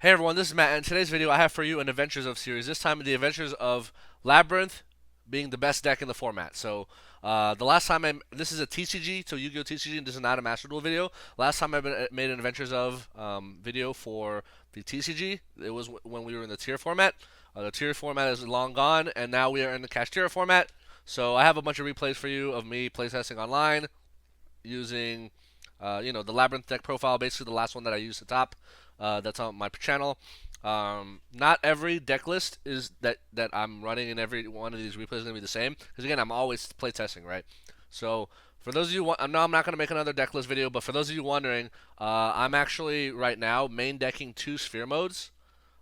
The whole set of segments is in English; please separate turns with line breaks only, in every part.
Hey everyone, this is Matt, and in today's video I have for you an Adventures of series. This time the Adventures of Labrynth being the best deck in the format. So, the last time this is a TCG, so Yu-Gi-Oh! TCG, and this is not a Master Duel video. Last time made an Adventures of video for the TCG, it was when we were in the tier format. The tier format is long gone, and now we are in the Kashtira format. So I have a bunch of replays for you of me playtesting online using the Labrynth deck profile, basically the last one that I used at the top. That's on my channel. Not every deck list is that I'm running in every one of these replays is gonna be the same, because again, I'm always playtesting, right? So for those of you, I'm not gonna make another deck list video, but for those of you wondering, I'm actually right now main decking 2 sphere modes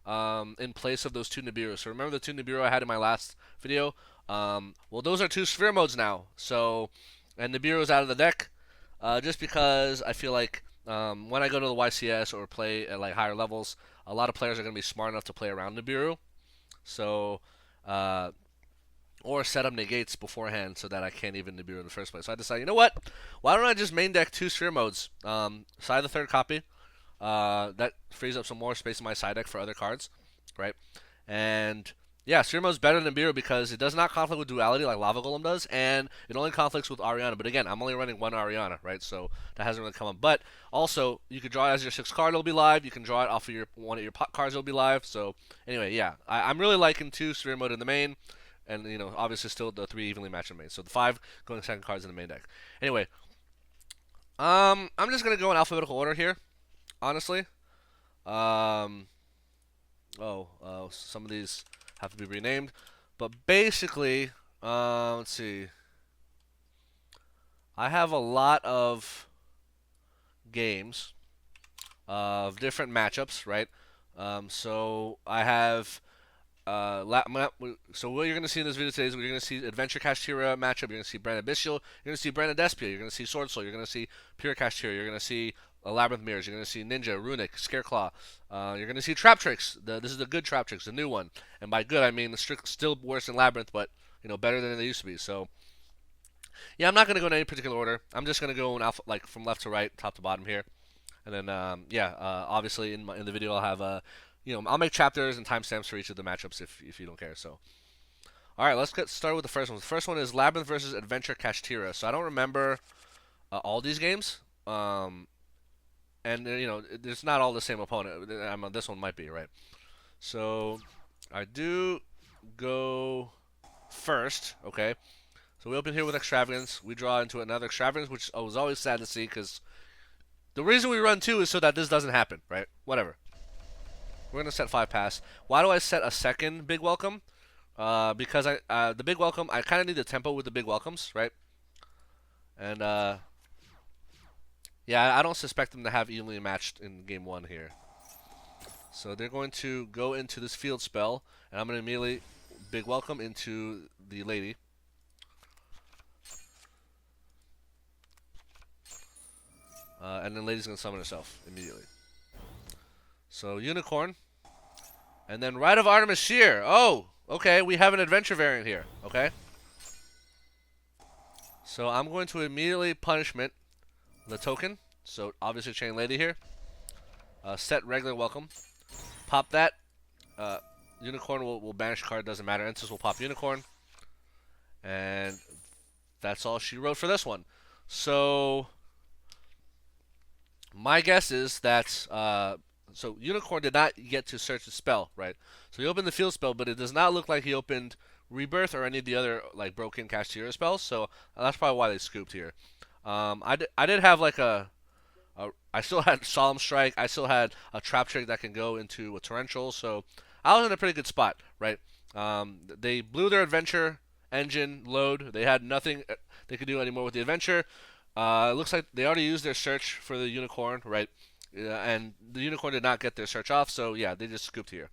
in place of those 2 Nibiru. So remember the 2 Nibiru I had in my last video? Well, those are 2 sphere modes now. So, and Nibiru's out of the deck, just because I feel like when I go to the YCS or play at like higher levels, a lot of players are going to be smart enough to play around Nibiru. So, or set up negates beforehand so that I can't even Nibiru in the first place. So I decided, you know what? Why don't I just main deck 2 sphere modes? Side the 3rd copy. That frees up some more space in my side deck for other cards, right? And yeah, sphere mode's better than Nibiru because it does not conflict with duality like Lava Golem does, and it only conflicts with Ariana. But again, I'm only running 1 Ariana, right? So that hasn't really come up. But also, you can draw it as your 6th card, it'll be live. You can draw it off of one of your pot cards, it'll be live. So anyway, yeah, I'm really liking 2 sphere mode in the main, and obviously still the 3 evenly matched in the main. So the 5 going second cards in the main deck. Anyway, I'm just gonna go in alphabetical order here, honestly. Um, some of these have to be renamed, but basically, let's see. I have a lot of games of different matchups, right? So I have. So what you're going to see in this video today is you're going to see Adventure Kashtira matchup. You're going to see Branded Bystial. You're going to see Branded Despia. You're going to see Swordsoul. You're going to see Pure Kashtira. You're going to see Labrynth Mirrors. You're going to see Ninja, Runick, Scareclaw. You're going to see Traptrix. This is the good Traptrix, the new one. And by good, I mean still worse than Labrynth, but better than they used to be. So yeah, I'm not going to go in any particular order. I'm just going to go in alpha, like from left to right, top to bottom here. And then obviously in the video I'll have I'll make chapters and timestamps for each of the matchups if you don't care. So all right, let's get started with the first one. The first one is Labrynth versus Adventure Kashtira. So I don't remember all these games. And it's not all the same opponent. This one might be, right? So I do go first, okay? So we open here with Extravagance. We draw into another Extravagance, which I was always sad to see because the reason we run 2 is so that this doesn't happen, right? Whatever. We're going to set 5 pass. Why do I set a second Big Welcome? Because the Big Welcome, I kind of need the tempo with the Big Welcomes, right? And yeah, I don't suspect them to have evenly matched in game 1 here. So they're going to go into this field spell, and I'm going to immediately Big Welcome into the lady. And then lady's going to summon herself immediately. So Unicorn. And then Rite of Artemis Shear. Oh, okay, we have an adventure variant here, okay? So I'm going to immediately punishment the token. So obviously chain lady here. Set regular welcome. Pop that. Unicorn will banish card, doesn't matter. Ensis will pop Unicorn. And that's all she wrote for this one. So my guess is that so Unicorn did not get to search the spell, right? So he opened the field spell, but it does not look like he opened Rebirth or any of the other like broken Kashtira spells. So that's probably why they scooped here. I did have like I still had Solemn Strike. I still had a Traptrix that can go into a Torrential. So I was in a pretty good spot, right? They blew their adventure engine load. They had nothing they could do anymore with the adventure. It looks like they already used their search for the Unicorn, right? And the Unicorn did not get their search off, so yeah, they just scooped here.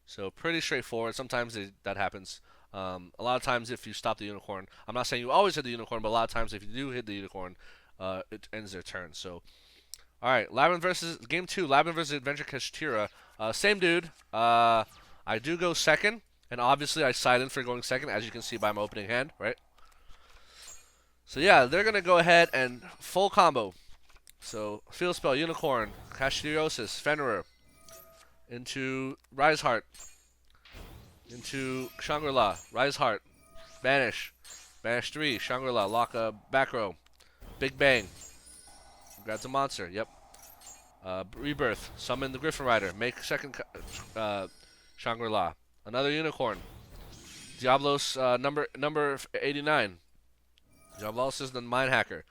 So pretty straightforward. Sometimes that happens. A lot of times if you stop the Unicorn, I'm not saying you always hit the Unicorn, but a lot of times if you do hit the Unicorn, it ends their turn. So, all right, Labrynth versus game 2. Labrynth versus Adventure Kashtira. Same dude. I do go second, and obviously I side in for going second, as you can see by my opening hand, right? So yeah, they're gonna go ahead and full combo. So field spell, Unicorn, Kashtira, Fenrir. into Rise Heart, into Shangri-La, Rise Heart, Banish, Banish 3, Shangri-La, lock a back row, Big Bang, grabs a monster, yep. Rebirth, summon the Griffin Rider, make second Shangri-La, another unicorn, Diablos number 89, Diablos is the Mind Hacker.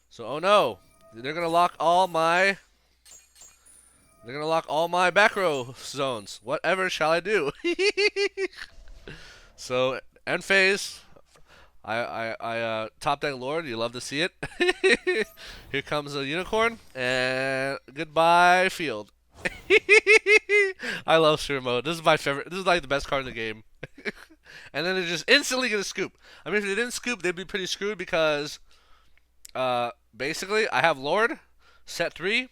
So oh no, they're gonna lock all my back row zones. Whatever shall I do? So end phase. I top deck Lord. You love to see it. Here comes a unicorn and goodbye field. I love Shiro mode. This is my favorite. This is like the best card in the game. And then they're just instantly gonna scoop. I mean, if they didn't scoop, they'd be pretty screwed because basically I have Lord set 3.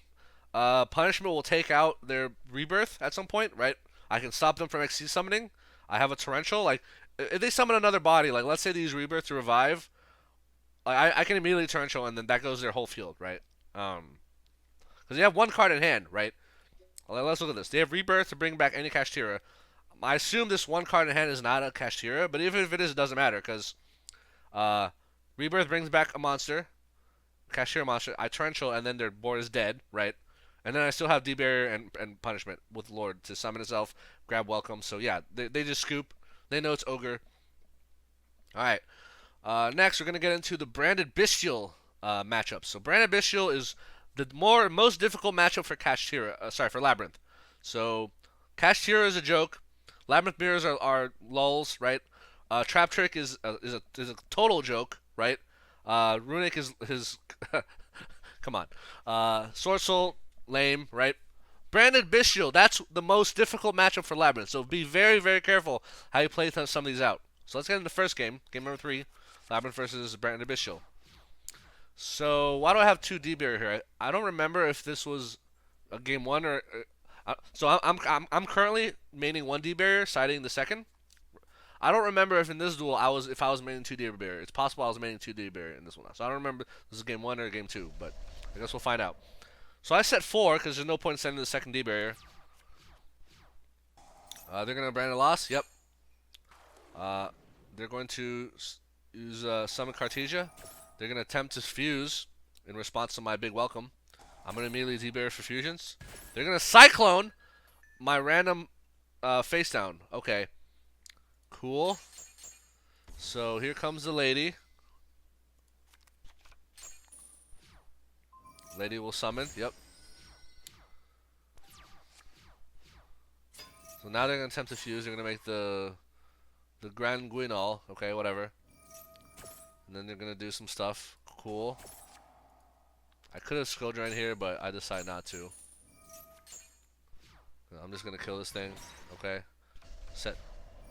Punishment will take out their Rebirth at some point, right? I can stop them from XC summoning. I have a Torrential. Like, if they summon another body, like, let's say they use Rebirth to revive, I can immediately Torrential, and then that goes their whole field, right? Because they have one card in hand, right? Let's look at this. They have Rebirth to bring back any Kashtira. I assume this one card in hand is not a Kashtira, but even if it is, it doesn't matter, because Rebirth brings back a monster, Kashtira monster, I Torrential, and then their board is dead, right? And then I still have D-Barrier and Punishment with Lord to summon itself, grab Welcome. So yeah, they just scoop. They know it's Ogre. Alright. Next, we're going to get into the Branded Bystial matchup. So Branded Bystial is the most difficult matchup for Kashtira. For Labrynth. So Kashtira is a joke. Labrynth mirrors are lulls, right? Traptrix is a total joke, right? Runick is his... Come on. Swordsoul, lame, right? Branded Bystial, that's the most difficult matchup for Labrynth. So be very, very careful how you play some of these out. So let's get into the first game. Game number 3. Labrynth versus Branded Bystial. So why do I have 2 D-Barrier here? I don't remember if this was a game 1 or... so I'm currently maining 1 D-Barrier, siding the second. I don't remember if in this duel I was maining 2 D-Barrier. It's possible I was maining 2 D-Barrier in this one. So I don't remember if this is game 1 or game 2, but I guess we'll find out. So I set 4 because there's no point in sending the second D-Barrier. They're going to brand a loss. Yep. They're going to use Summon Cartesia. They're going to attempt to fuse in response to my big welcome. I'm going to immediately D-Barrier for fusions. They're going to Cyclone my random face down. Okay. Cool. So here comes the lady. Lady will summon. Yep. So now they're going to attempt to fuse. They're going to make the Grand Guinal. Okay, whatever. And then they're going to do some stuff. Cool. I could have Skull Drain here, but I decided not to. I'm just going to kill this thing. Okay. Set.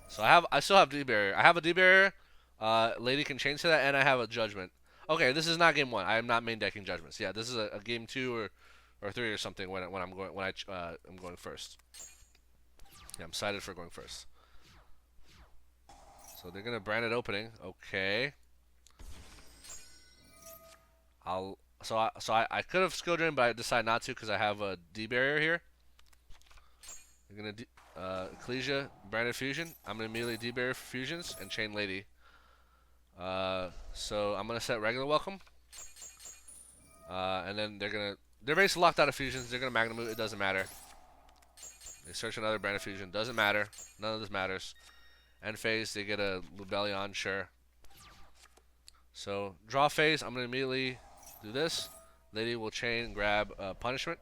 So I still have D-Barrier. I have a D-Barrier. Lady can change to that, and I have a Judgment. Okay, this is not game 1. I am not main decking Judgments. Yeah, this is a game 2 or 3 or something when I'm going first. Yeah, I'm excited for going first. So they're gonna brand it opening. Okay. I could have Skill Drain, but I decided not to because I have a D-Barrier here. They're gonna Ecclesia, Branded Fusion. I'm gonna immediately D-Barrier for fusions and Chain Lady. So I'm gonna set regular welcome. And then they're basically locked out of fusions. They're gonna Magnum Move. It doesn't matter. They search another Branded Fusion. Doesn't matter. None of this matters. End phase. They get a Lubellion. Sure. So draw phase. I'm gonna immediately do this. Lady will chain grab Punishment.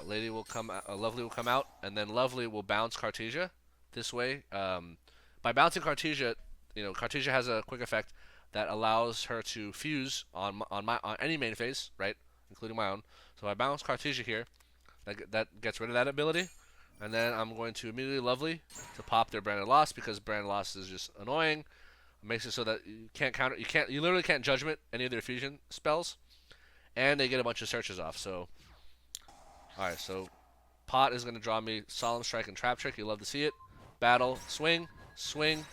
Lady will come. Lovely will come out, and then Lovely will bounce Cartesia this way. By bouncing Cartesia, Cartesia has a quick effect that allows her to fuse on any main phase, right, including my own. So I bounce Cartesia here, that gets rid of that ability, and then I'm going to immediately Lovely to pop their Branded Loss because Branded Loss is just annoying. It makes it so that you can't counter. You literally can't Judgment any of their fusion spells, and they get a bunch of searches off. So, all right, so Pot is going to draw me Solemn Strike and Traptrix. You love to see it. Battle, swing. Swing.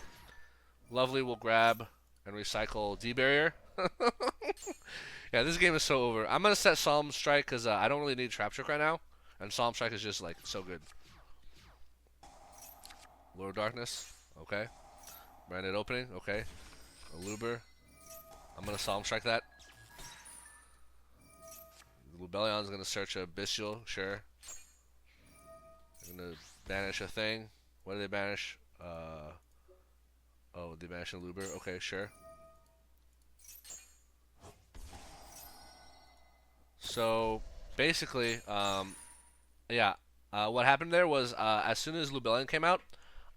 Lovely will grab and recycle D-Barrier. Yeah, this game is so over. I'm going to set Solemn Strike because I don't really need Traptrix right now. And Solemn Strike is just like so good. Lord of Darkness, okay. Branded Opening, okay. Aluber. I'm gonna Solemn Strike that. Lubellion's gonna search a Bystial, sure. I'm gonna banish a thing. What do they banish? Oh, they banish a Luber. Okay, sure. So basically, yeah. What happened there was as soon as Lubellion came out,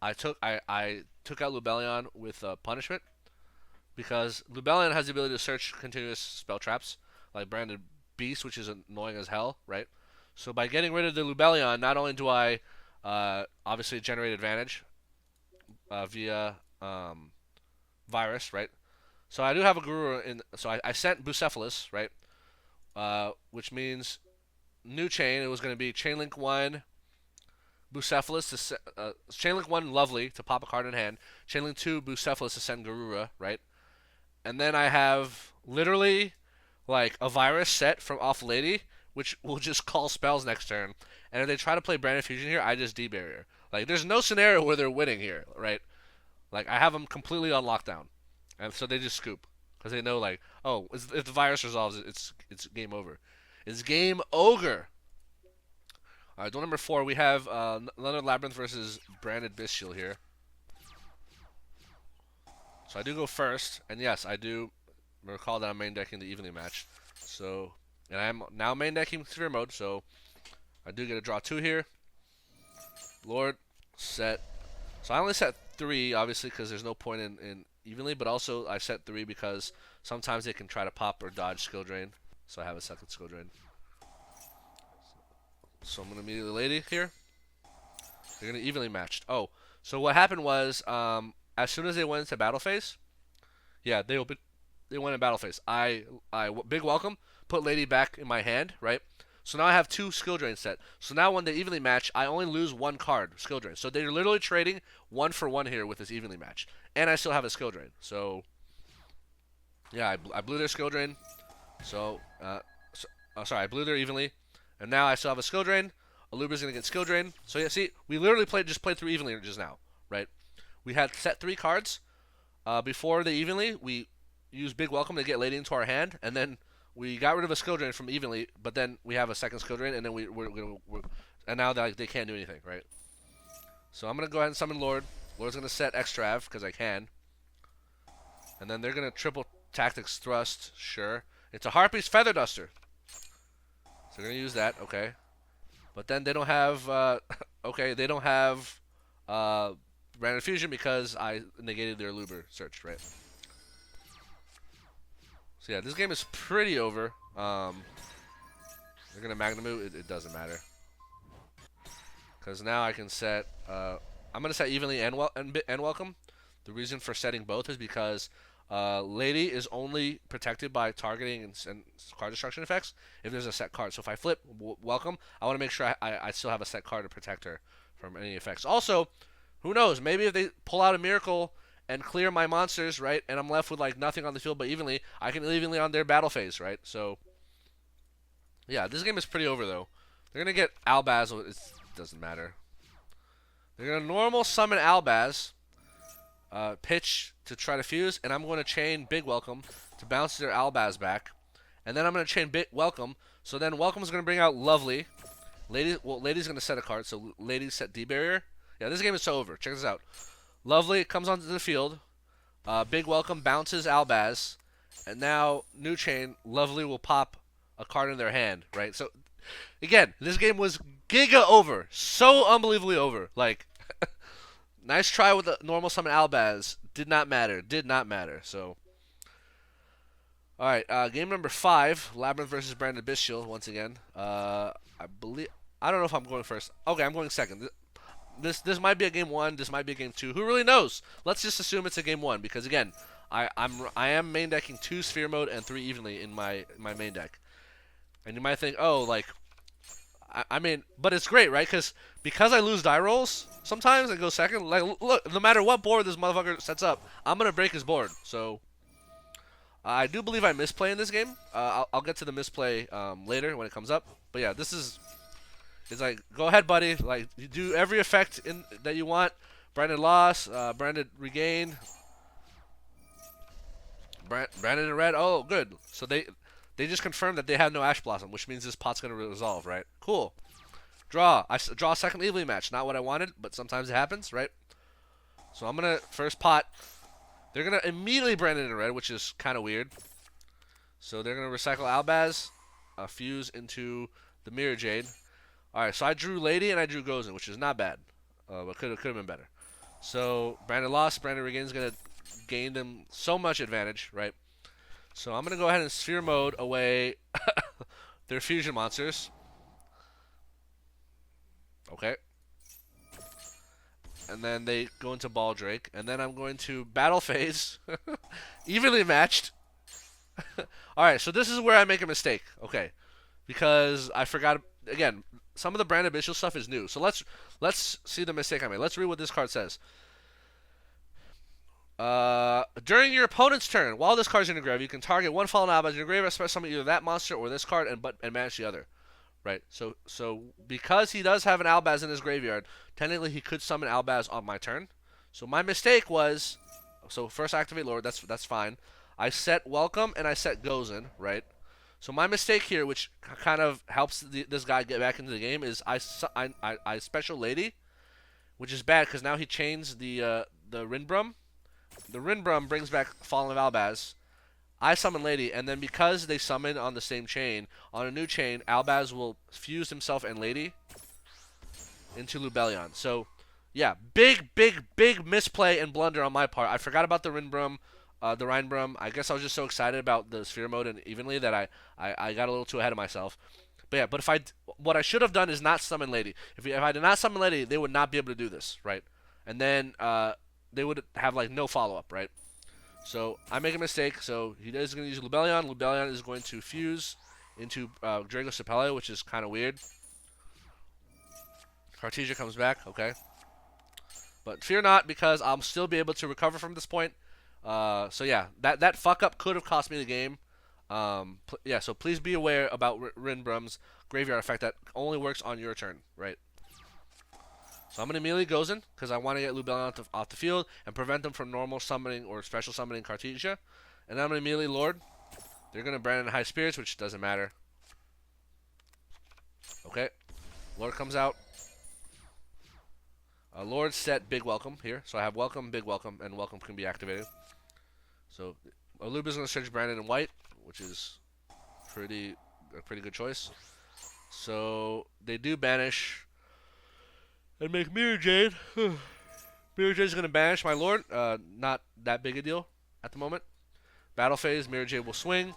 I took out Lubellion with punishment because Lubellion has the ability to search continuous spell traps like Branded Beast, which is annoying as hell, right? So by getting rid of the Lubellion, not only do I obviously generate advantage via virus, right? So I do have a Guru in. So I sent Bucephalus, right? Which means new chain. It was going to be Chainlink 1, Bucephalus, to Chainlink 1, Lovely, to pop a card in hand. Chainlink 2, Bucephalus to send Garura, right? And then I have literally like a virus set from Off Lady, which will just call spells next turn. And if they try to play Branded Fusion here, I just D-barrier. Like, there's no scenario where they're winning here, right? Like, I have them completely on lockdown. And so they just scoop. Because they know, like, oh, if the virus resolves, it's game over. It's game ogre. All right, duel number 4, we have another Labrynth versus Branded Bystial here. So I do go first, and yes, I do recall that I'm main decking the evenly match. So, and I'm now main decking Sphere mode, so I do get a draw 2 here. Lord, set. So I only set 3, obviously, because there's no point in evenly, but also I set 3 because sometimes they can try to pop or dodge skill drain. So I have a second skill drain. So I'm going to immediately Lady here. They're going to evenly matched. Oh, so what happened was, as soon as they went into battle phase, yeah, they went in battle phase. I big welcome, put Lady back in my hand, right? So now I have 2 skill drains set. So now when they evenly match, I only lose 1 card, skill drain. So they're literally trading 1 for 1 here with this evenly match. And I still have a skill drain. So, yeah, I blew their skill drain. So, sorry, I blew their evenly. And now I still have a skill drain. Aluber's going to get skill drain. So, yeah, see, we literally just played through evenly just now, right? We had set 3 cards. Before the evenly, we used Big Welcome to get Lady into our hand. And then we got rid of a skill drain from evenly, but then we have a second skill drain, and then and now they can't do anything, right? So I'm gonna go ahead and summon Lord. Lord's gonna set Extrav because I can, and then they're gonna triple Tactics Thrust, sure. It's a Harpy's Feather Duster, so they're gonna use that, okay. But then they don't have, okay, they don't have Random Fusion because I negated their Luber search, right? So yeah, this game is pretty over. They're gonna Magnum move. It doesn't matter, because now I can set. I'm gonna set evenly and welcome. The reason for setting both is because Lady is only protected by targeting and card destruction effects if there's a set card. So if I flip welcome, I want to make sure I still have a set card to protect her from any effects. Also, who knows? Maybe if they pull out a miracle and clear my monsters, right, and I'm left with like nothing on the field but evenly, I can evenly on their battle phase, right? So, yeah, this game is pretty over though. They're gonna get Albaz. It doesn't matter. They're gonna normal summon Albaz, pitch to try to fuse, and I'm going to chain Big Welcome to bounce their Albaz back, and then I'm gonna chain Big Welcome. So then Welcome's gonna bring out Lovely. Lady's gonna set a card. So Lady's set D-barrier. Yeah, this game is so over. Check this out. Lovely comes onto the field. Big Welcome bounces Albaz. And now, new chain, Lovely will pop a card in their hand, right? So, again, this game was giga over. So unbelievably over. Like, nice try with the normal summon Albaz. Did not matter. Did not matter. So, alright, game number 5. Labrynth versus Branded Bystial, once again. I don't know if I'm going first. Okay, I'm going second. This might be a game 1. This might be a game 2. Who really knows? Let's just assume it's a game 1 because again, I am main decking 2 Sphere mode and 3 evenly in my main deck. And you might think, oh, like, I mean, but it's great, right? Because I lose die rolls sometimes and go second. Like, look, no matter what board this motherfucker sets up, I'm gonna break his board. So I do believe I misplay in this game. I'll get to the misplay later when it comes up. But yeah, this is. It's like, go ahead, buddy. Like, you do every effect that you want. Branded loss, branded regain, branded in red. Oh, good. So they just confirmed that they have no Ash Blossom, which means this pot's gonna resolve, right? Cool. Draw. I draw a second evenly match. Not what I wanted, but sometimes it happens, right? So I'm gonna first pot. They're gonna immediately brand it in red, which is kind of weird. So they're gonna recycle Albaz, fuse into the Mirror Jade. All right, so I drew Lady and I drew Gozen, which is not bad, but could have been better. So Brandon lost. Brandon Regain is gonna gain them so much advantage, right? So I'm gonna go ahead and Sphere Mode away their fusion monsters. Okay. And then they go into Baldrake, and then I'm going to Battle Phase, evenly matched. All right, so this is where I make a mistake, okay, because I forgot again. Some of the branded Bystial stuff is new, so let's see the mistake I made. Let's read what this card says. During your opponent's turn, while this card's in your grave, you can target one fallen Albaz in your grave, special summon either that monster or this card, and manage the other. Right, so because he does have an Albaz in his graveyard, technically he could summon Albaz on my turn. So my mistake was, so first activate Lord, that's fine. I set Welcome and I set Gozen, right? So my mistake here, which kind of helps this guy get back into the game, is I special Lady, which is bad because now he chains the Rinbrum. The Rinbrum brings back Fallen Albaz. I summon Lady, and then because they summon on the same chain, on a new chain, Albaz will fuse himself and Lady into Lubellion. So, yeah, big misplay and blunder on my part. I forgot about the Rinbrum, the Rhinebrum. I guess I was just so excited about the Sphere Mode and evenly that I got a little too ahead of myself. But yeah, but what I should have done is not summon Lady. If I did not summon Lady, they would not be able to do this, right? And then they would have like no follow-up, right? So I make a mistake. So he is going to use Lubellion. Lubellion is going to fuse into Drago Sapele, which is kind of weird. Cartesia comes back. Okay. But fear not, because I'll still be able to recover from this point. So yeah, that fuck up could have cost me the game. Yeah, so please be aware about Rinbrum's graveyard effect that only works on your turn, right? So I'm going to immediately Gozen, because I want to get Lubellion off the field and prevent them from normal summoning or special summoning Cartesia. And then I'm going to immediately Lord. They're going to brand in High Spirits, which doesn't matter. Okay. Lord comes out. Lord set Big Welcome here. So I have Welcome, Big Welcome, and Welcome can be activated. So Alub is going to search Brandon in white, which is a pretty good choice. So they do banish and make Mirror Jade. Mirror Jade is going to banish my Lord. Not that big a deal at the moment. Battle phase, Mirror Jade will swing.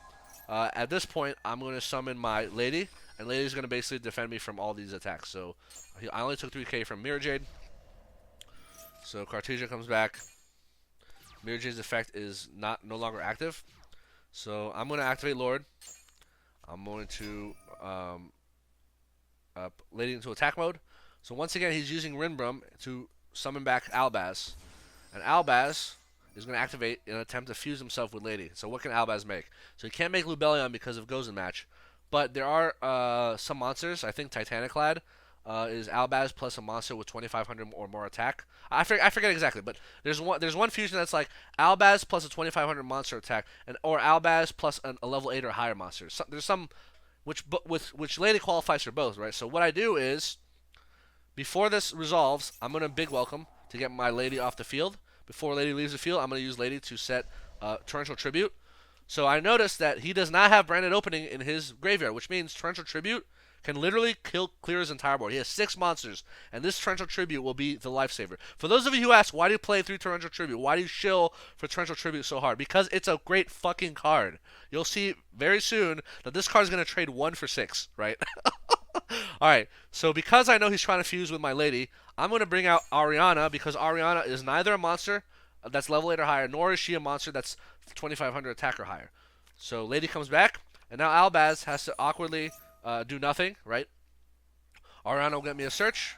At this point, I'm going to summon my Lady, and Lady is going to basically defend me from all these attacks. So I only took 3k from Mirror Jade. So Cartesia comes back. Mirror Jade's effect is no longer active. So I'm going to activate Lord. I'm going to Lady into attack mode. So once again, he's using Rinbrum to summon back Albaz. And Albaz is going to activate in an attempt to fuse himself with Lady. So what can Albaz make? So he can't make Lubellion because of Gozen match. But there are some monsters. I think Titaniclad is Albaz plus a monster with 2,500 or more attack. I forget exactly, but there's one fusion that's like Albaz plus a 2,500 monster attack, or Albaz plus a level 8 or higher monster. So, there's some which Lady qualifies for both, right? So what I do is, before this resolves, I'm going to Big Welcome to get my Lady off the field. Before Lady leaves the field, I'm going to use Lady to set Torrential Tribute. So I noticed that he does not have Branded Opening in his graveyard, which means Torrential Tribute can literally clear his entire board. He has 6 monsters, and this Torrential Tribute will be the lifesaver. For those of you who ask, why do you play 3 Torrential Tribute? Why do you shill for Torrential Tribute so hard? Because it's a great fucking card. You'll see very soon that this card is going to trade 1 for 6, right? Alright, so because I know he's trying to fuse with my Lady, I'm going to bring out Ariana, because Ariana is neither a monster that's level 8 or higher, nor is she a monster that's 2,500 attack or higher. So Lady comes back, and now Albaz has to awkwardly do nothing, right? Ariana will get me a search.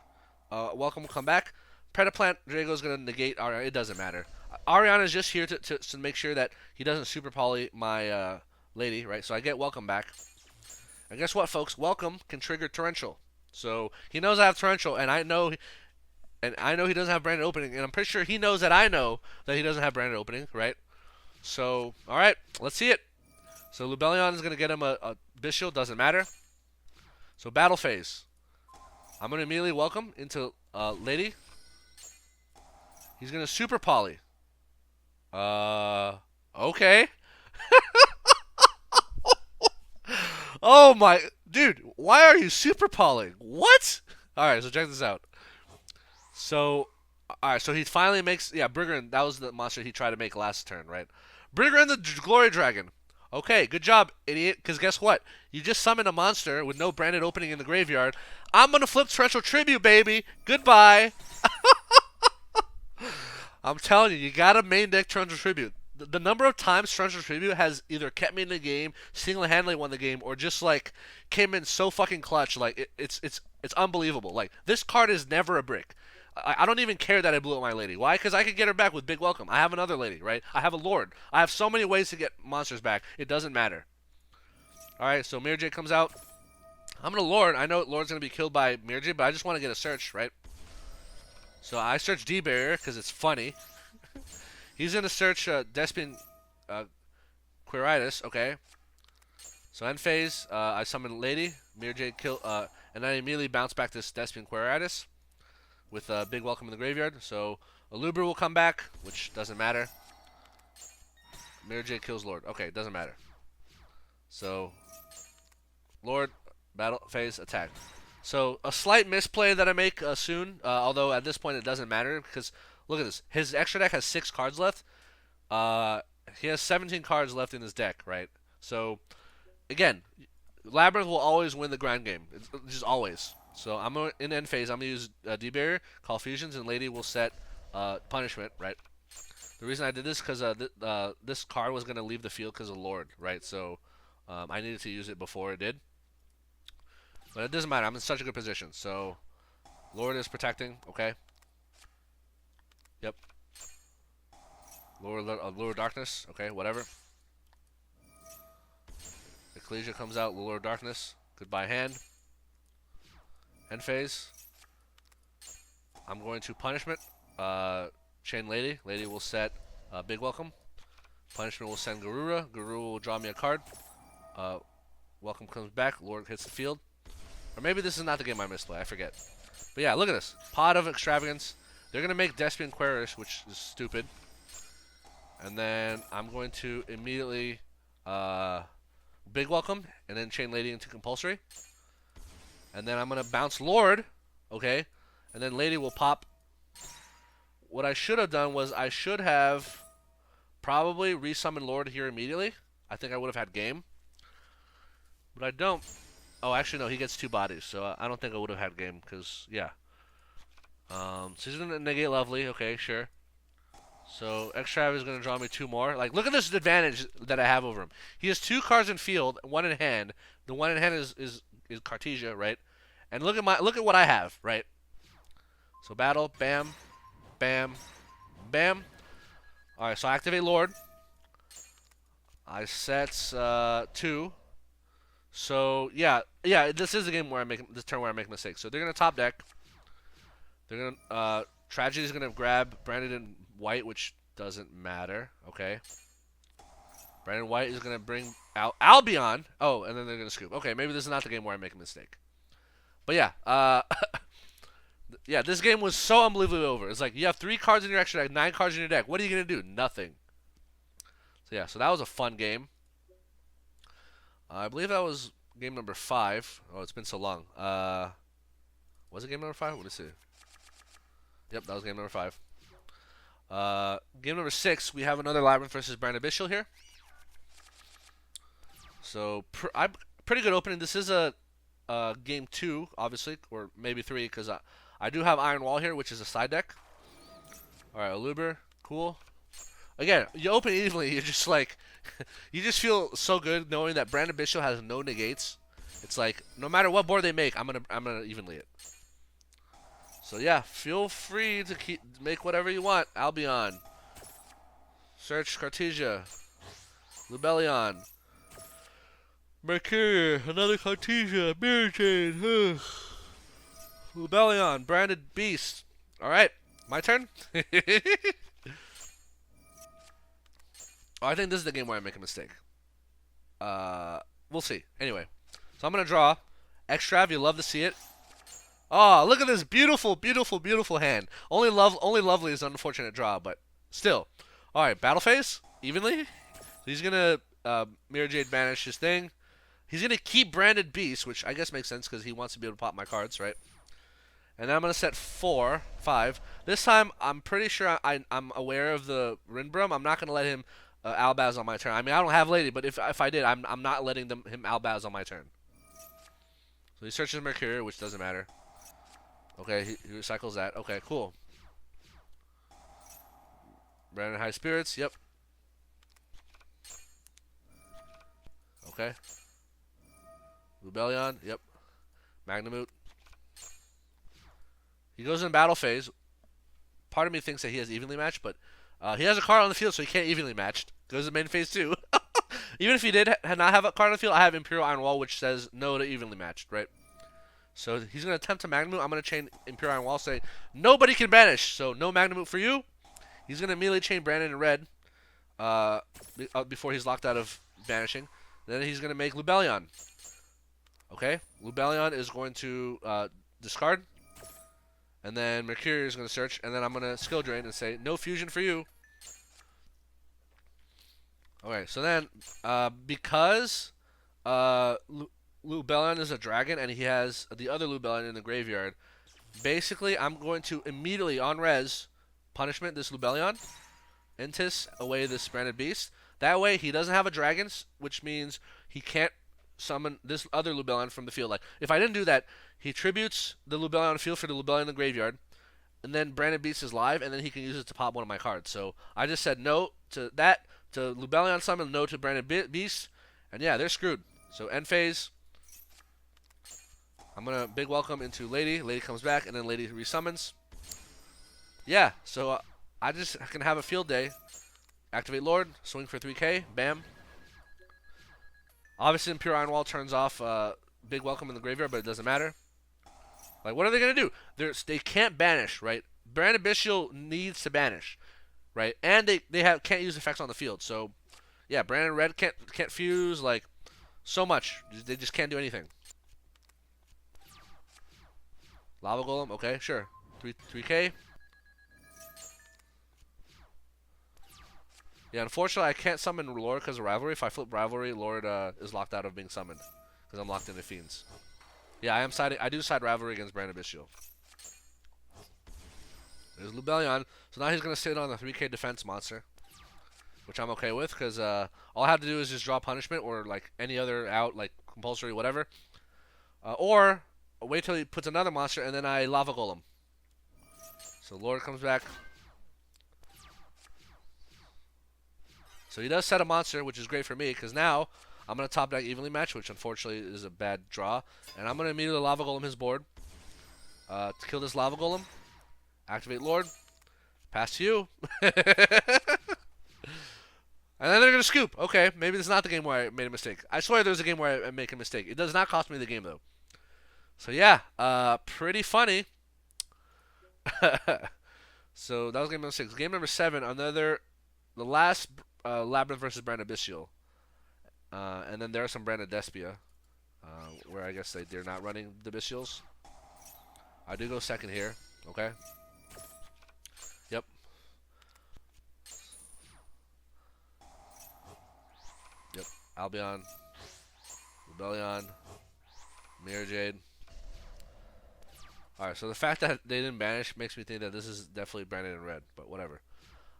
Welcome will come back. Predaplant Drago is going to negate Ariana. It doesn't matter. Ariana is just here to make sure that he doesn't super poly my Lady, right? So I get Welcome back. And guess what, folks? Welcome can trigger Torrential. So he knows I have Torrential, and I know he doesn't have branded opening, and I'm pretty sure he knows that I know that he doesn't have branded opening, right? So, all right, let's see it. So Lubellion is gonna get him a Bystial, doesn't matter. So battle phase. I'm gonna immediately welcome into Lady. He's gonna super poly. Okay. Oh my, dude, why are you super polying? What? All right, so check this out. So, all right, so he finally makes, yeah, Brigand. That was the monster he tried to make last turn, right? Brigand the Glory Dragon. Okay, good job, idiot. Because guess what? You just summoned a monster with no branded opening in the graveyard. I'm gonna flip Torrential Tribute, baby. Goodbye. I'm telling you, you gotta main deck Torrential Tribute. The number of times Torrential Tribute has either kept me in the game, single-handedly won the game, or just like came in so fucking clutch, like it's unbelievable. Like this card is never a brick. I don't even care that I blew up my lady. Why? Because I could get her back with Big Welcome. I have another lady, right? I have a Lord. I have so many ways to get monsters back. It doesn't matter. All right, so Mirror Jade comes out. I'm gonna Lord. I know Lord's gonna be killed by Mirror Jade, but I just want to get a search, right? So I search D-Barrier because it's funny. He's gonna search Despia Quiritis. Okay. So end phase, I summon Lady. Mirror Jade kill, and then I immediately bounce back this Despia Quiritis with a Big Welcome in the graveyard. So Alubra will come back, which doesn't matter. Mirror Jade kills Lord. Okay, doesn't matter. So Lord, battle phase, attack. So a slight misplay that I make soon, although at this point it doesn't matter because look at this. His extra deck has 6 cards left. He has 17 cards left in his deck, right? So again, Labrynth will always win the grind game. It's just always. So I'm gonna, in end phase, I'm gonna use D-Barrier, call fusions, and Lady will set punishment, right? The reason I did this because this card was gonna leave the field because of Lord, right? So I needed to use it before it did. But it doesn't matter. I'm in such a good position. So Lord is protecting. Okay. Yep. Lower Darkness. Okay, whatever. Ecclesia comes out. Lower Darkness. Goodbye hand. End phase. I'm going to punishment. Chain Lady. Lady will set Big Welcome. Punishment will send Garura. Garura will draw me a card. Welcome comes back. Lord hits the field. Or maybe this is not the game I misplay. I forget. But yeah, look at this. Pot of Extravagance. They're going to make Despia Quirish, which is stupid. And then I'm going to immediately Big Welcome and then Chain Lady into Compulsory. And then I'm going to bounce Lord. Okay. And then Lady will pop. What I should have done was I should have probably resummoned Lord here immediately. I think I would have had game. But I don't. Oh, actually, no. He gets 2 bodies. So I don't think I would have had game because, yeah. So he's going to negate Lovely. Okay, sure. So Extrav is going to draw me 2 more. Like, look at this advantage that I have over him. He has 2 cards in field, 1 in hand. The 1 in hand is Cartesia, right? And look at what I have, right? So battle, bam, bam, bam. All right, so I activate Lord. I set 2. So yeah, this is a game where I make this turn where I make mistakes. So they're gonna top deck. They're gonna Tragedy is gonna grab Branded in white, which doesn't matter. Okay. Branded white is gonna bring out Albion. Oh, and then they're gonna scoop. Okay, maybe this is not the game where I make a mistake. But yeah, yeah, this game was so unbelievably over. It's like you have 3 cards in your extra deck, 9 cards in your deck. What are you gonna do? Nothing. So yeah, so that was a fun game. I believe that was game number 5. Oh, it's been so long. Was it game number 5? Let me see. Yep, that was game number 5. Game number 6, we have another Labrynth versus Branded Bystial here. So, pretty good opening. This is a game 2, obviously, or maybe 3, because I do have Iron Wall here, which is a side deck. Alright, Aluber, cool. Again, you open evenly, you're just like, you just feel so good knowing that Branded Bystial has no negates. It's like, no matter what board they make, I'm gonna evenly it. So yeah, feel free to make whatever you want. Albion, search Cartesia, Lubellion, Mercury, another Cartesia, Mirror Chain. Lubellion, branded beast. All right, my turn. Oh, I think this is the game where I make a mistake. We'll see. Anyway, so I'm gonna draw. Extrav, you love to see it. Oh, look at this beautiful, beautiful, beautiful hand. Only lovely is an unfortunate draw, but still. All right, battle phase evenly. He's gonna Mirror Jade banish his thing. He's gonna keep branded beast, which I guess makes sense because he wants to be able to pop my cards, right? And then I'm gonna set 5. This time I'm pretty sure I'm aware of the Rinbrum. I'm not gonna let him Albaz on my turn. I mean I don't have Lady, but if I did, I'm not letting him Albaz on my turn. So he searches Mercury, which doesn't matter. Okay, he recycles that. Okay, cool. Branded High Spirits, yep. Okay. Lubellion, yep. Magnamute. He goes in battle phase. Part of me thinks that he has evenly matched, but he has a card on the field, so he can't evenly match. Goes to main phase 2. Even if he did not have a card on the field, I have Imperial Iron Wall, which says no to evenly matched, right? So he's going to attempt to Magnamute. I'm going to chain Imperial Iron Wall, say nobody can banish, so no Magnamute for you. He's going to immediately chain Brandon in red before he's locked out of banishing. Then he's going to make Lubellion. Okay, Lubellion is going to discard. And then Mercury is going to search. And then I'm going to skill drain and say, no fusion for you. Okay, so then because Lubellion is a dragon and he has the other Lubellion in the graveyard, basically I'm going to immediately, on res, punishment this Lubellion. Intis away this branded beast. That way he doesn't have a dragon, which means he can't summon this other Lubellion from the field. Like, if I didn't do that, he tributes the Lubellion on the field for the Lubellion in the graveyard, and then Branded Beast is live, and then he can use it to pop one of my cards. So I just said no to that, to Lubellion summon, no to Branded Beast, and yeah, they're screwed. So end phase. I'm going to big welcome into Lady. Lady comes back, and then Lady resummons. Yeah, so I can have a field day. Activate Lord, swing for 3k, bam. Obviously, Imperial Iron Wall turns off big welcome in the graveyard, but it doesn't matter. Like, what are they going to do? They can't banish, right? Branded Bystial needs to banish, right? And they can't use effects on the field. So, yeah, Branded Red can't fuse, like, so much. They just can't do anything. Lava Golem, okay, sure. 3k. Yeah, unfortunately, I can't summon Lord because of Rivalry. If I flip Rivalry, Lord is locked out of being summoned because I'm locked into Fiends. Yeah, I do side Rivalry against Branded Bystial. There's Lubellion. So now he's going to sit on the 3k defense monster, which I'm okay with because all I have to do is just draw punishment or like any other out, like compulsory, whatever. Or wait till he puts another monster and then I Lava Golem. So Lord comes back. So he does set a monster, which is great for me, because now I'm going to top deck evenly match, which unfortunately is a bad draw. And I'm going to immediately Lava Golem his board to kill this Lava Golem. Activate Lord. Pass to you. And then they're going to scoop. Okay, maybe this is not the game where I made a mistake. I swear there's a game where I make a mistake. It does not cost me the game, though. So yeah, pretty funny. So that was game number 6. Game number 7, the last Labrynth versus Branded Bystial. And then there are some Branded Despia, where I guess they're not running the Bystials. I do go second here. Okay. Yep. Yep. Albion. Rebellion. Mirror Jade. Alright, so the fact that they didn't banish makes me think that this is definitely branded in red, but whatever.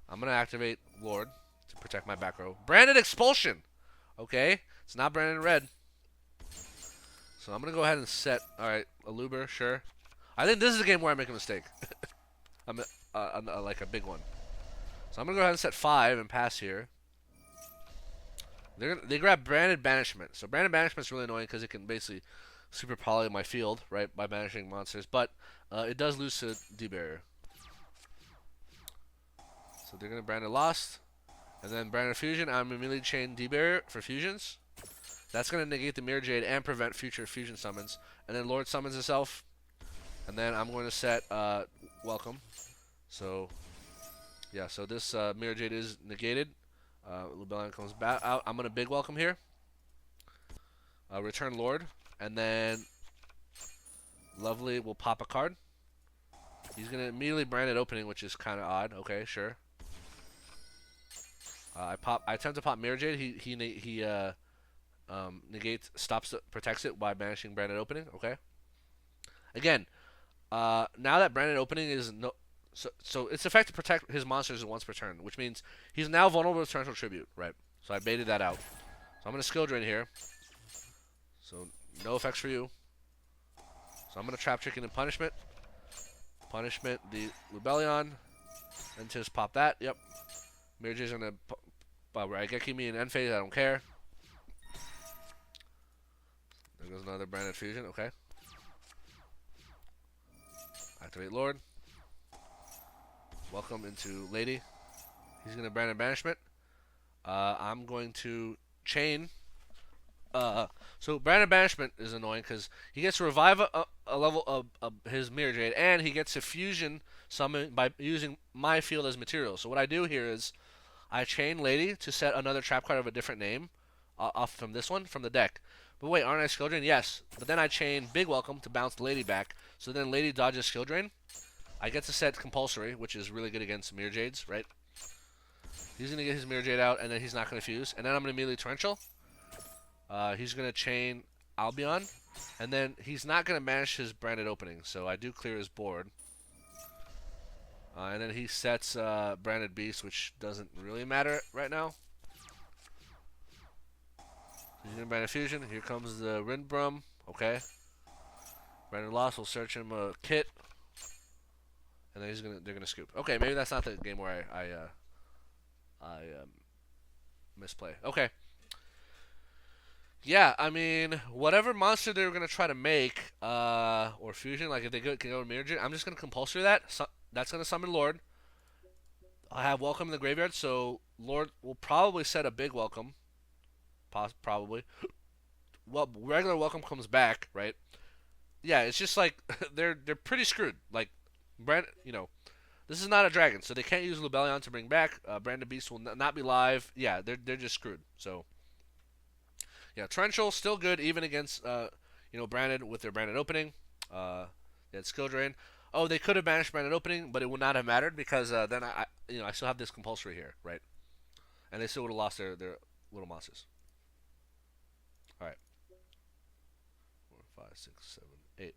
I'm going to activate Lord to protect my back row. Branded Expulsion! Okay, it's not branded in red. So I'm going to go ahead and set, alright, Aluber, sure. I think this is a game where I make a mistake. I'm like a big one. So I'm going to go ahead and set 5 and pass here. They grab Branded Banishment. So Branded Banishment is really annoying because it can basically super poly my field, right, by banishing monsters. But it does lose to D-Barrier. So they're going to Branded Lost. And then Branded Fusion. I'm immediately chain D-Barrier for fusions. That's going to negate the Mirror Jade and prevent future fusion summons. And then Lord summons himself. And then I'm going to set welcome. So yeah, so this Mirror Jade is negated. Lubellion comes back out. I'm going to big welcome here. Return Lord. And then Lovely will pop a card. He's going to immediately branded opening, which is kind of odd. Okay, sure. I attempt to pop Mirror Jade. He negates, protects it by banishing branded opening. Okay. Again, now that branded opening is no, so it's effective to protect his monsters once per turn, which means he's now vulnerable to torrential tribute. Right. So I baited that out. So I'm gonna skill drain here. So no effects for you. So I'm gonna Traptrix into punishment. Punishment the Lubellion. And just pop that. Yep. Mirror Jade's gonna right, get me in end phase. I don't care. There goes another branded fusion. Okay. Activate Lord. Welcome into Lady. He's gonna branded banishment. I'm going to chain. So branded banishment is annoying because he gets to revive a level of his Mirror Jade, and he gets to fusion summon by using my field as material. So what I do here is I chain Lady to set another trap card of a different name off from this one from the deck. But wait, aren't I skill drain? Yes. But then I chain Big Welcome to bounce Lady back. So then Lady dodges skill drain. I get to set compulsory, which is really good against Mirror Jades, right? He's gonna get his Mirror Jade out, and then he's not gonna fuse. And then I'm gonna immediately torrential. He's gonna chain Albion, and then he's not gonna manage his branded opening. So I do clear his board. And then he sets Branded Beast, which doesn't really matter right now. He's gonna Branded Fusion. Here comes the Rindbrum. Okay. Branded Loss will search him a kit. And then they're gonna scoop. Okay, maybe that's not the game where I misplay. Okay. Yeah, I mean, whatever monster they were gonna try to make, or fusion, like if they can go to Mirror Jade, I'm just gonna compulsory that. So, that's gonna summon Lord. I have Welcome in the graveyard, so Lord will probably set a big Welcome. Probably. Well, regular Welcome comes back, right? Yeah, it's just like they're pretty screwed. Like, this is not a dragon, so they can't use Lubellion to bring back. Branded Beast will not be live. Yeah, they're just screwed. So. Yeah, Torrential still good even against Branded with their Branded opening. They had skill drain. Oh, they could have banished Branded opening, but it would not have mattered because then I still have this compulsory here, right? And they still would have lost their little monsters. All right. 4, 5, 6, 7,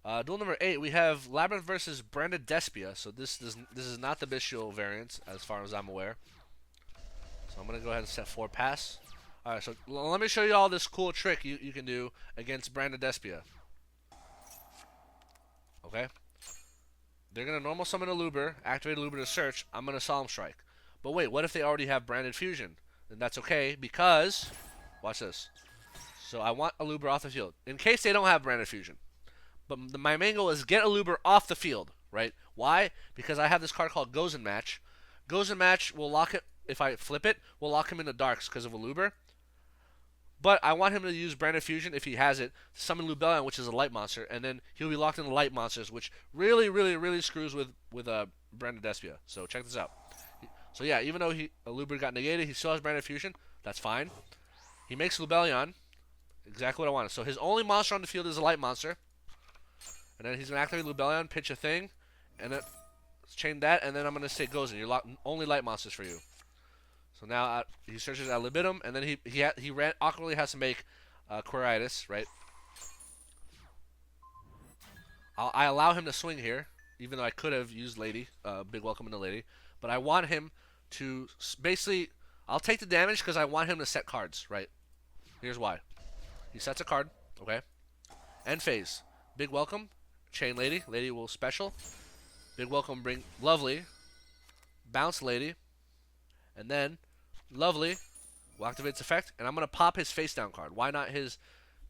8. Duel number 8, we have Labrynth versus Branded Despia. So this is not the Bystial variant as far as I'm aware. So I'm gonna go ahead and set 4 pass. Alright, so let me show you all this cool trick you can do against Branded Despia. Okay? They're going to normal summon a Luber, activate a Luber to search. I'm going to Solemn Strike. But wait, what if they already have Branded Fusion? Then that's okay because, watch this. So I want a Luber off the field. In case they don't have Branded Fusion. But my main goal is get a Luber off the field, right? Why? Because I have this card called Gozen Match. Gozen Match will lock it, if I flip it, will lock him in the darks because of a Luber. But I want him to use Branded Fusion, if he has it, to summon Lubellion, which is a light monster, and then he'll be locked in the light monsters, which really, really, really screws with Branded Despia. So check this out. So yeah, even though a Luber got negated, he still has Branded Fusion. That's fine. He makes Lubellion. Exactly what I wanted. So his only monster on the field is a light monster. And then he's going to activate Lubellion, pitch a thing, and then chain that, and then I'm going to say Gozen. You're only light monsters for you. So now he searches at Libidum, and then he awkwardly has to make Quiritis, right? I allow him to swing here, even though I could have used Lady, Big Welcome into Lady. But I want him to basically, I'll take the damage because I want him to set cards, right? Here's why. He sets a card, okay? End phase. Big Welcome, chain Lady. Lady will special. Big Welcome bring Lovely. Bounce Lady. And then Lovely will activate its effect, and I'm going to pop his face down card. Why not his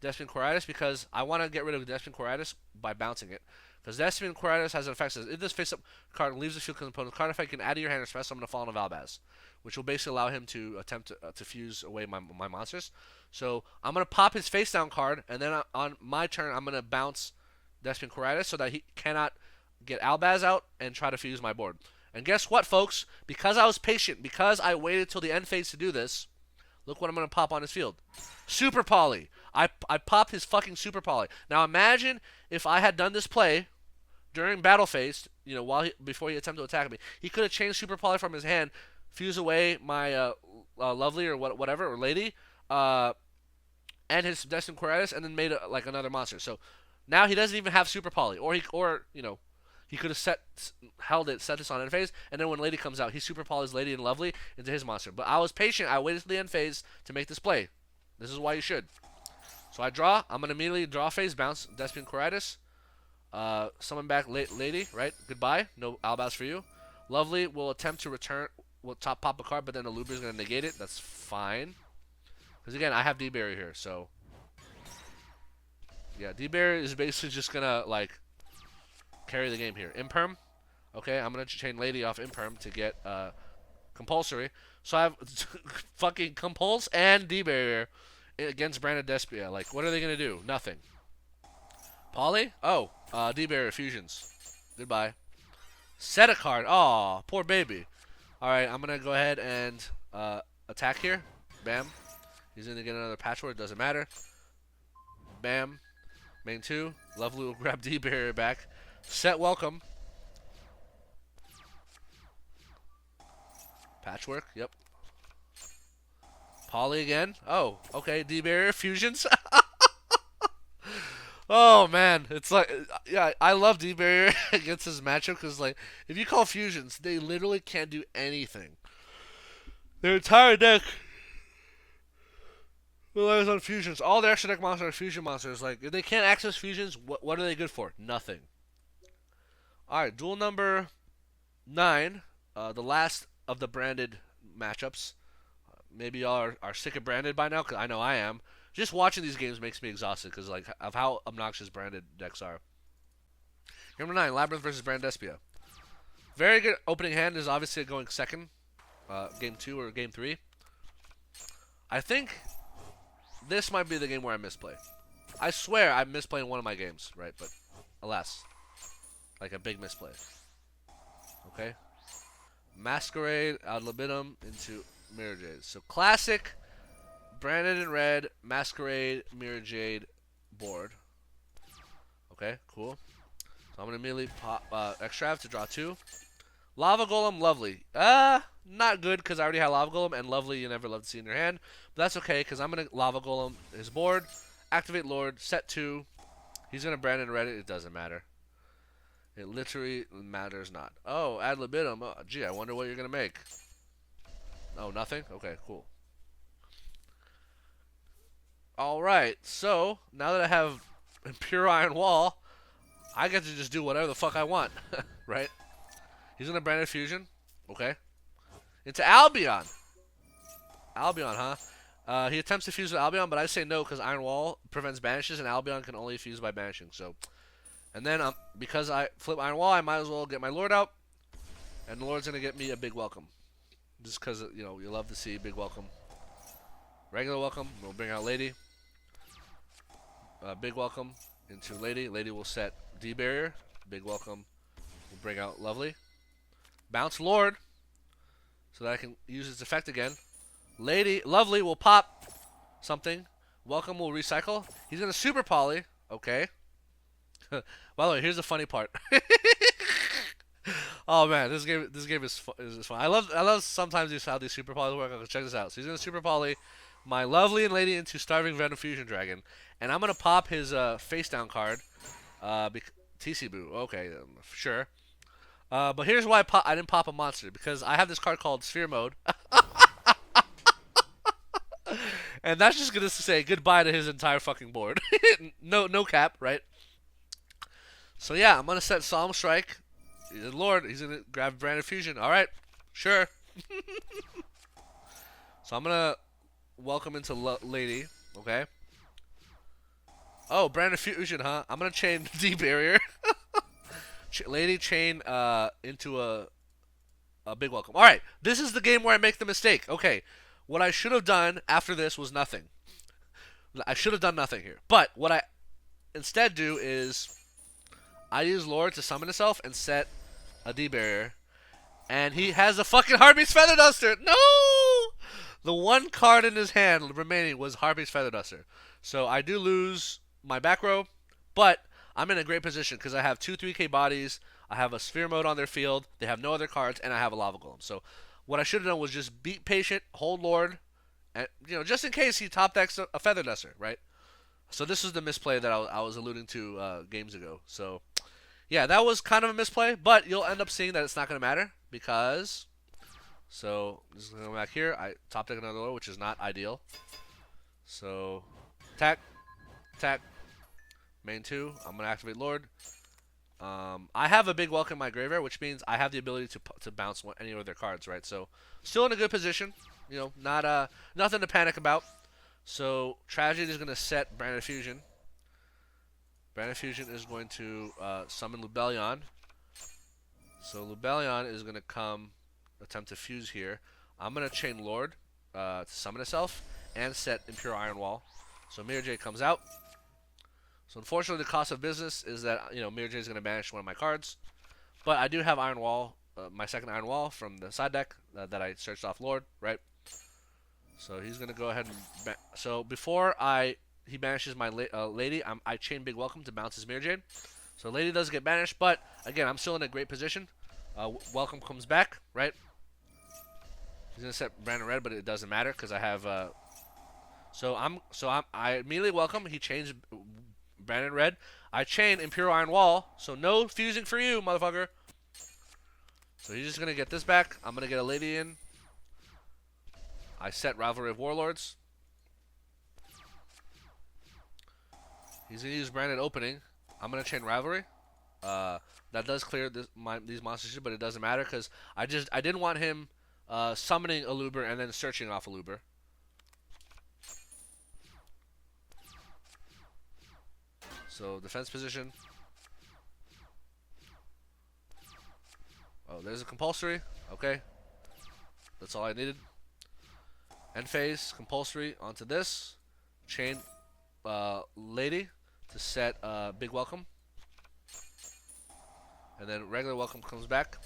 Despian Quiritis? Because I want to get rid of Despian Quiritis by bouncing it. Because Despian Quiritis has an effect that says, if this face-up card leaves the field component card effect, you can add to your hand or special summon a Fallen of Albaz, which will basically allow him to attempt to fuse away my monsters. So I'm going to pop his face down card, and then on my turn, I'm going to bounce Despia Quiritis so that he cannot get Albaz out and try to fuse my board. And guess what, folks? Because I was patient, because I waited till the end phase to do this, look what I'm going to pop on his field. Super Poly. I popped his fucking Super Poly. Now imagine if I had done this play during battle phase, before he attempted to attack me. He could have changed Super Poly from his hand, fuse away my Lovely or whatever, or Lady, and his Destined Quiritis, and then made like another monster. So now he doesn't even have Super Poly, or he could have set this on end phase, and then when Lady comes out, he Super Poly's Lady and Lovely into his monster. But I was patient. I waited till the end phase to make this play. This is why you should. So I draw. I'm gonna immediately draw phase, bounce Despia Quiritis, summon back Lady. Right. Goodbye. No Albaz for you. Lovely will attempt to return. Will top pop a card, but then the Lubra is gonna negate it. That's fine. Because again, I have D-Barrier here, so yeah, D-Barrier is basically just gonna like carry the game here. Imperm. Okay, I'm gonna chain Lady off Imperm to get compulsory. So I have fucking Compulse and D-Barrier against Branded Despia. Like, what are they gonna do? Nothing. Poly? Oh, D-Barrier fusions. Goodbye. Set a card. Aw, poor baby. Alright, I'm gonna go ahead and attack here. Bam. He's gonna get another Patchwork, doesn't matter. Bam. Main 2. Lovely will grab D-Barrier back. Set welcome. Patchwork, yep. Poly again. Oh, okay. D-Barrier fusions. Oh man, it's like, yeah, I love D-Barrier against this matchup because, like, if you call fusions, they literally can't do anything. Their entire deck relies on fusions. All their extra deck monsters are fusion monsters. Like, if they can't access fusions, what are they good for? Nothing. Alright, duel number 9. The last of the branded matchups. Maybe y'all are sick of branded by now, because I know I am. Just watching these games makes me exhausted, because like of how obnoxious branded decks are. Game number 9, Labrynth versus Branded Despia. Very good opening hand is obviously going second. Game 2 or game 3. I think this might be the game where I misplay. I swear I misplay in one of my games, right? But alas. Like a big misplay. Okay. Masquerade, ad libitum into Mirror Jade. So classic, branded in red, Masquerade, Mirror Jade board. Okay, cool. So I'm gonna immediately pop Extrav to draw 2. Lava Golem, Lovely. Not good because I already have Lava Golem, and Lovely you never love to see in your hand. But that's okay because I'm gonna Lava Golem his board, activate Lord, set 2. He's gonna brand in red. It doesn't matter. It literally matters not. Oh, ad libitum. Oh, gee, I wonder what you're going to make. Oh, nothing? Okay, cool. Alright, so, now that I have Pure Iron Wall, I get to just do whatever the fuck I want. Right? He's going to Branded Fusion. Okay. Into Albion. Albion, huh? He attempts to fuse with Albion, but I say no because Iron Wall prevents banishes, and Albion can only fuse by banishing, so... And then, because I flip Iron Wall, I might as well get my Lord out. And the Lord's going to get me a big welcome. Just because, you love to see big welcome. Regular welcome, we'll bring out Lady. Big welcome into Lady. Lady will set D-Barrier. Big welcome, we'll bring out Lovely. Bounce Lord, so that I can use its effect again. Lovely will pop something. Welcome will recycle. He's going to Super Poly. Okay. By the way, here's the funny part. Oh man, this game is fun. I love sometimes how these super polys work. Check this out. So he's gonna super poly my Lovely and Lady into Starving Venom Fusion Dragon, and I'm gonna pop his face down card. TC Boo. Okay, sure. But here's why I didn't pop a monster, because I have this card called Sphere Mode. And that's just gonna say goodbye to his entire fucking board. No cap, right? So yeah, I'm gonna set Solemn Strike. He's a Lord. He's gonna grab Branded Fusion. All right, sure. So I'm gonna welcome into Lady. Okay. Oh, Branded Fusion, huh? I'm gonna chain D-Barrier. Lady chain into a big welcome. All right, this is the game where I make the mistake. Okay, what I should have done after this was nothing. I should have done nothing here. But what I instead do is I use Lord to summon himself and set a D barrier. And he has a fucking Harpy's Feather Duster. No! The one card in his hand remaining was Harpy's Feather Duster. So I do lose my back row, but I'm in a great position because I have two 3K bodies. I have a Sphere Mode on their field. They have no other cards, and I have a Lava Golem. So what I should have done was just be patient, hold Lord, and just in case he top decks a Feather Duster, right? So this is the misplay that I was alluding to games ago. So yeah, that was kind of a misplay, but you'll end up seeing that it's not going to matter because. So this is going to go back here. I top deck another Lord, which is not ideal. So attack, attack, main 2. I'm going to activate Lord. I have a big welcome in my graveyard, which means I have the ability to bounce any of their cards, right? So still in a good position. Not nothing to panic about. So Tragedy is going to set Branded Fusion. Branded Fusion is going to summon Lubellion. So Lubellion is going to come attempt to fuse here. I'm going to chain Lord to summon itself and set Imperial Iron Wall. So Mirror Jade comes out. So unfortunately, the cost of business is that Mirror Jade is going to banish one of my cards, but I do have Iron Wall, my second Iron Wall from the side deck that I searched off Lord, right? So he's going to go ahead and so before he banishes my Lady, I chain Big Welcome to bounce his Mirror Jade. So Lady does get banished, but again, I'm still in a great position. Welcome comes back, right? He's going to set Branded Red, but it doesn't matter because I have I immediately welcome. He changed Branded Red. I chain Imperial Iron Wall, so no fusing for you, motherfucker. So he's just going to get this back. I'm going to get a Lady in. I set Rivalry of Warlords. He's going to use Branded Opening. I'm going to chain Rivalry. That does clear these monsters, but it doesn't matter because I didn't want him summoning a Luber and then searching off a Luber. So defense position. Oh, there's a compulsory. Okay, that's all I needed. End phase compulsory onto this. Chain Lady to set Big Welcome. And then regular Welcome comes back.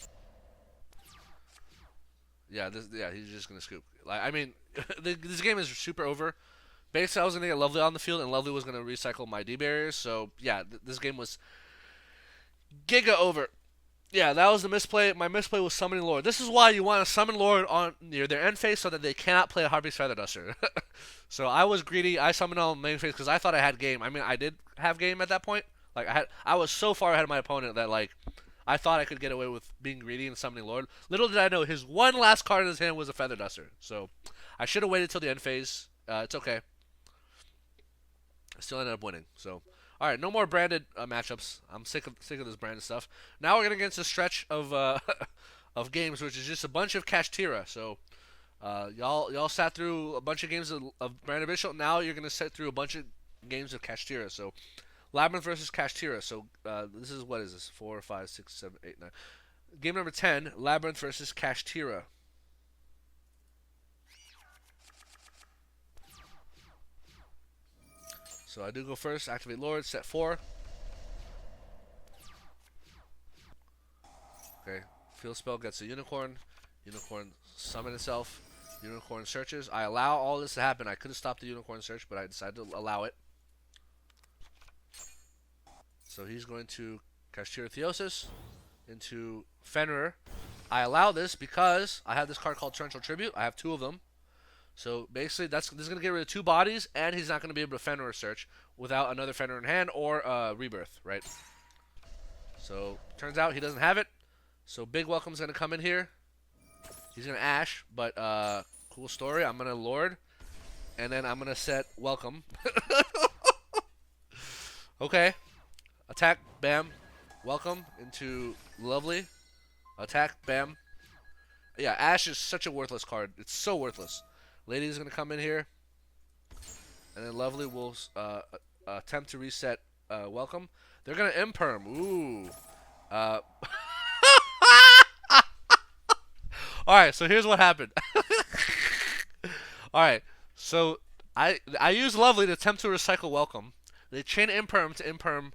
Yeah, he's just gonna scoop. I mean, this game is super over. Basically, I was gonna get Lovely on the field, and Lovely was gonna recycle my D barriers. So yeah, this game was giga over. Yeah, that was the misplay. My misplay was summoning Lord. This is why you want to summon Lord on near their end phase so that they cannot play a Harpy's Feather Duster. So I was greedy. I summoned on main phase because I thought I had game. I mean, I did have game at that point. I was so far ahead of my opponent that I thought I could get away with being greedy and summoning Lord. Little did I know his one last card in his hand was a Feather Duster. So I should have waited till the end phase. It's okay. I still ended up winning. So all right, no more branded matchups. I'm sick of this branded stuff. Now we're gonna get into a stretch of of games, which is just a bunch of Kashtira. So y'all sat through a bunch of games of branded Bystial. Now you're gonna sit through a bunch of games of Kashtira. So Labrynth versus Kashtira. So this is what is this? 4, 5, 6, 7, 8, 9. Game number 10. Labrynth versus Kashtira. So I do go first. Activate Lord. Set 4. Okay. Field spell gets a Unicorn. Unicorn summon itself. Unicorn searches. I allow all this to happen. I could have stopped the Unicorn search, but I decided to allow it. So he's going to Kashtira Theosis into Fenrir. I allow this because I have this card called Torrential Tribute. I have 2 of them. So basically, this is going to get rid of 2 bodies, and he's not going to be able to Fenrir search without another Fenrir in hand or Rebirth, right? So turns out he doesn't have it. So Big Welcome's going to come in here. He's going to Ash, but cool story. I'm going to Lord, and then I'm going to set Welcome. Okay. Attack, bam. Welcome into Lovely. Attack, bam. Yeah, Ash is such a worthless card. It's so worthless. Lady's going to come in here. And then Lovely will attempt to reset Welcome. They're going to Imperm. Ooh. Alright, so here's what happened. Alright, so I use Lovely to attempt to recycle Welcome. They chain Imperm to Imperm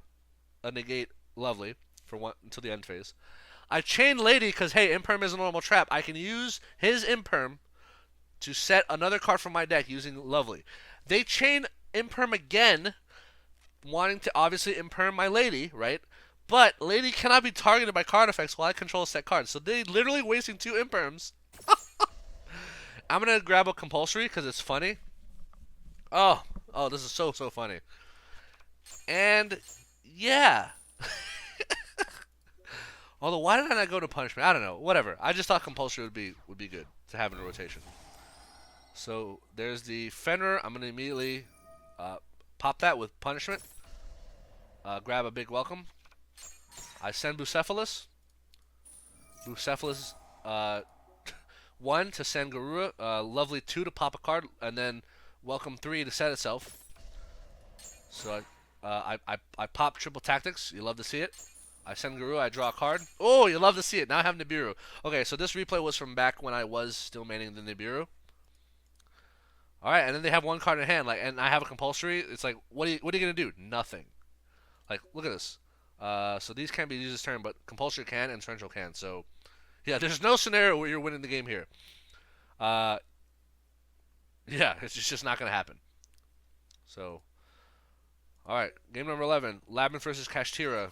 a negate Lovely. for one until the end phase. I chain Lady because, hey, Imperm is a normal trap. I can use his Imperm to set another card from my deck using Lovely. They chain Imperm again, wanting to obviously Imperm my Lady, right? But Lady cannot be targeted by card effects while I control a set card. So they literally wasting 2 Imperms. I'm going to grab a Compulsory because it's funny. Oh, this is so funny. And, yeah. Although, why did I not go to Punishment? I don't know. Whatever. I just thought Compulsory would be good to have in a rotation. So, there's the Fenrir. I'm going to immediately pop that with Punishment. Grab a big Welcome. I send Bucephalus. Bucephalus, 1 to send Garura. Lovely 2 to pop a card. And then Welcome 3 to set itself. So, I pop Triple Tactics. You love to see it. I send Garura, I draw a card. Oh, you love to see it. Now I have Nibiru. Okay, so this replay was from back when I was still maining the Nibiru. Alright, and then they have 1 card in hand, and I have a Compulsory. It's like, what are you gonna do? Nothing. Like, look at this. So these can't be used this turn, but Compulsory can and Torrential can. So, yeah, there's no scenario where you're winning the game here. Yeah, it's just not gonna happen. So, alright, game number 11. Labrynth versus Kashtira.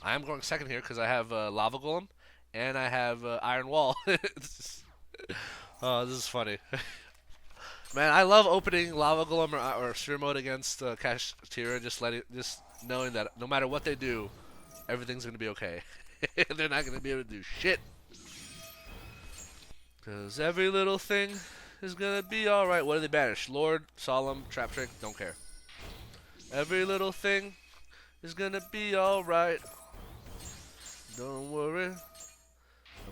I am going second here because I have Lava Golem and I have Iron Wall. Oh, this is funny. Man, I love opening Lava Golem or Sphere Mode against Kashtira, just knowing that no matter what they do, everything's going to be okay. They're not going to be able to do shit. Because every little thing is going to be alright. What do they banish? Lord, Solemn, Traptrix, don't care. Every little thing is going to be alright. Don't worry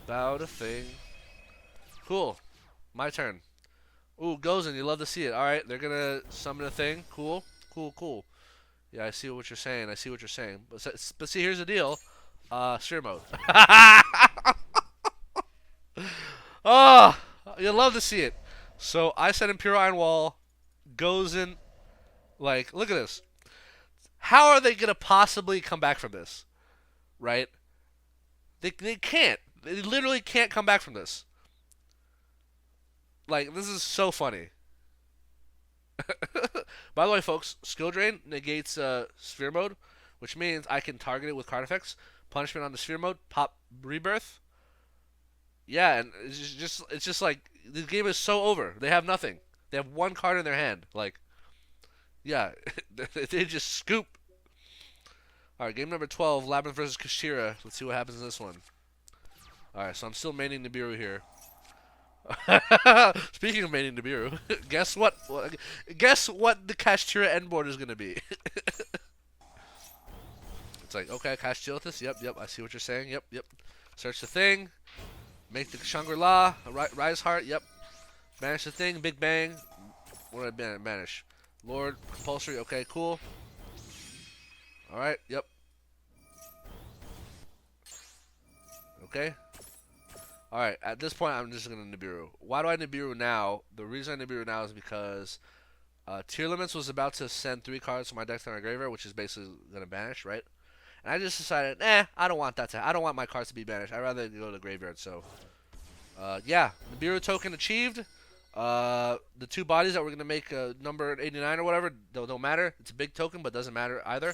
about a thing. Cool. My turn. Ooh, Gozen, you love to see it. Alright, they're going to summon a thing. Cool. Cool. Yeah, I see what you're saying. But see, here's the deal. Sphere Mode. Oh, you love to see it. So, I set Imperial Iron Wall. Gozen. Like, look at this. How are they going to possibly come back from this? Right? They can't. They literally can't come back from this. Like, this is so funny. By the way, folks, Skill Drain negates Sphere Mode, which means I can target it with card effects. Punishment on the Sphere Mode, pop Rebirth. Yeah, and it's just like, the game is so over. They have nothing. They have 1 card in their hand. Like, yeah, they just scoop. Alright, game number 12, Labrynth versus Kashtira. Let's see what happens in this one. Alright, so I'm still maining Nibiru here. Speaking of maining Nibiru, guess what? Guess what the Kashtira end board is going to be. It's like, okay, Kashtira, yep, I see what you're saying, yep. Search the thing, make the Shangri-La, Rise Heart, yep. Banish the thing, Big Bang. What did I banish? Lord, Compulsory, okay, cool. Alright, yep. Okay. Alright, at this point, I'm just going to Nibiru. Why do I Nibiru now? The reason I Nibiru now is because Tearlaments was about to send 3 cards from my deck to my graveyard, which is basically going to banish, right? And I just decided, I don't want that I don't want my cards to be banished. I'd rather go to the graveyard, so... yeah, Nibiru token achieved. The 2 bodies that we're going to make number 89 or whatever, don't matter. It's a big token, but doesn't matter either.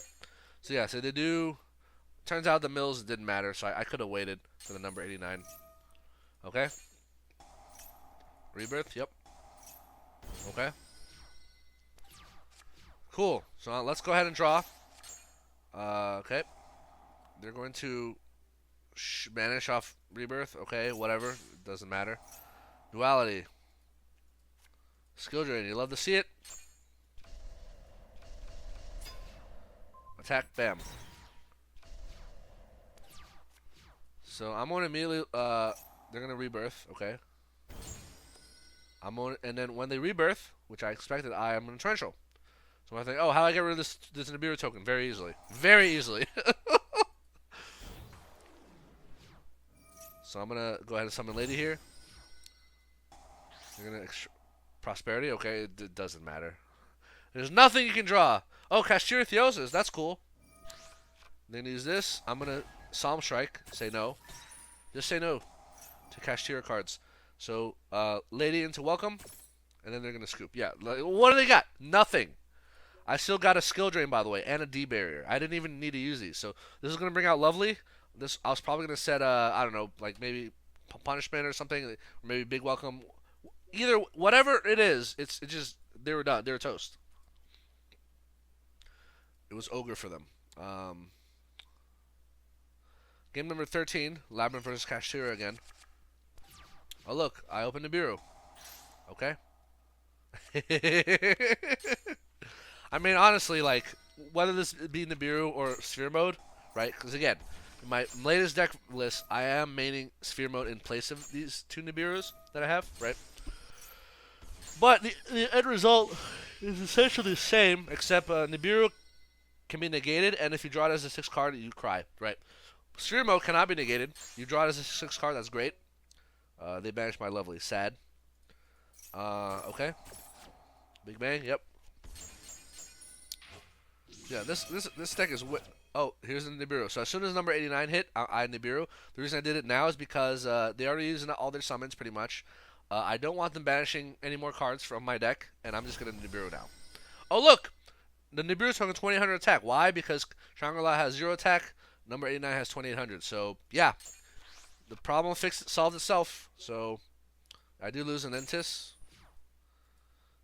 So yeah, so they do... Turns out the mills didn't matter, so I could have waited for the number 89. Okay. Rebirth, yep. Okay. Cool. So let's go ahead and draw. Okay. They're going to banish off Rebirth. Okay, whatever. It doesn't matter. Duality. Skill Drain. You love to see it. Attack. Bam. So I'm going to immediately... they're going to Rebirth. Okay. And then when they Rebirth, which I expected, I am going to Torrential. So I think, oh, how do I get rid of this Nibiru token? Very easily. Very easily. So I'm going to go ahead and summon Lady here. You're going to Prosperity. Okay, it doesn't matter. There's nothing you can draw. Oh, Kashtira Theosis. That's cool. They're gonna use this. I'm gonna Solemn Strike. Say no. Just say no to Kashtira cards. So, Lady into Welcome, and then they're gonna scoop. Yeah. What do they got? Nothing. I still got a skill drain, by the way, and a D barrier. I didn't even need to use these. So this is gonna bring out Lovely. This I was probably gonna set I don't know, like maybe Punishment or something, or maybe Big Welcome. Either whatever it is, it just they were done. They were toast. It was ogre for them. Game number 13, Labrynth versus Kashtira again. Oh look, I opened the bureau. Okay. I mean, honestly, like, whether this be Nibiru or Sphere Mode, right? Because, again, in my latest deck list, I am maining Sphere Mode in place of these two Nibirus that I have, right? But the end result is essentially the same, except Nibiru can be negated, and if you draw it as a 6 card, you cry, right? Sphere Mode cannot be negated. You draw it as a 6 card, that's great. They banished my Lovely. Sad. Okay. Big Bang, yep. Yeah, this deck is oh, here's the Nibiru. So as soon as number 89 hit, I Nibiru. The reason I did it now is because they already used all their summons pretty much. I don't want them banishing any more cards from my deck, and I'm just gonna Nibiru now. Oh look, the Nibiru's talking 2800 attack. Why? Because Scareclaw has 0 attack. Number 89 has 2800. So yeah, the problem solved itself. So I do lose an Entis.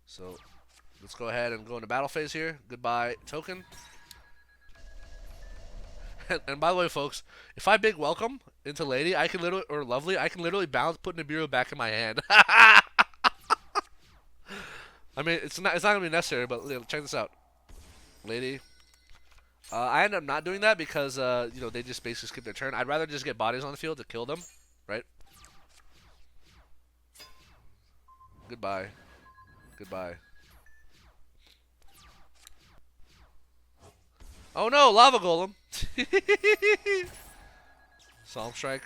So let's go ahead and go into battle phase here. Goodbye, token. And by the way, folks, if I Big Welcome into Lady, I can literally, or Lovely, I can literally bounce, put Nibiru back in my hand. I mean, it's not gonna be necessary, but check this out. Lady. I end up not doing that because you know, they just basically skip their turn. I'd rather just get bodies on the field to kill them, right? Goodbye. Goodbye. Oh no, Lava Golem. Solemn Strike.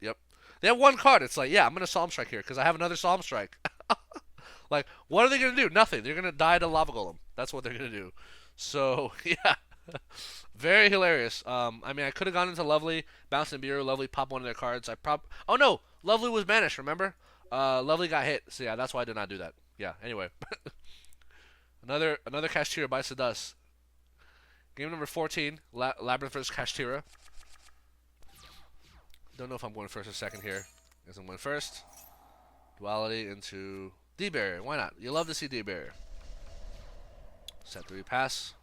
Yep. They have 1 card. It's like, yeah, I'm going to Solemn Strike here because I have another Solemn Strike. Like, what are they going to do? Nothing. They're going to die to Lava Golem. That's what they're going to do. So, yeah. Very hilarious. I mean, I could have gone into Lovely, bounced Nibiru, Lovely, pop one of their cards. Oh no, Lovely was banished, remember? Lovely got hit. So yeah, that's why I did not do that. Yeah, anyway. another Kashtira bites the dust. Game number 14, Labrynth versus Kashtira. Don't know if I'm going first or second here. I guess I'm going first. Duality into D-Barrier. Why not? You love to see D-Barrier. Set 3 pass.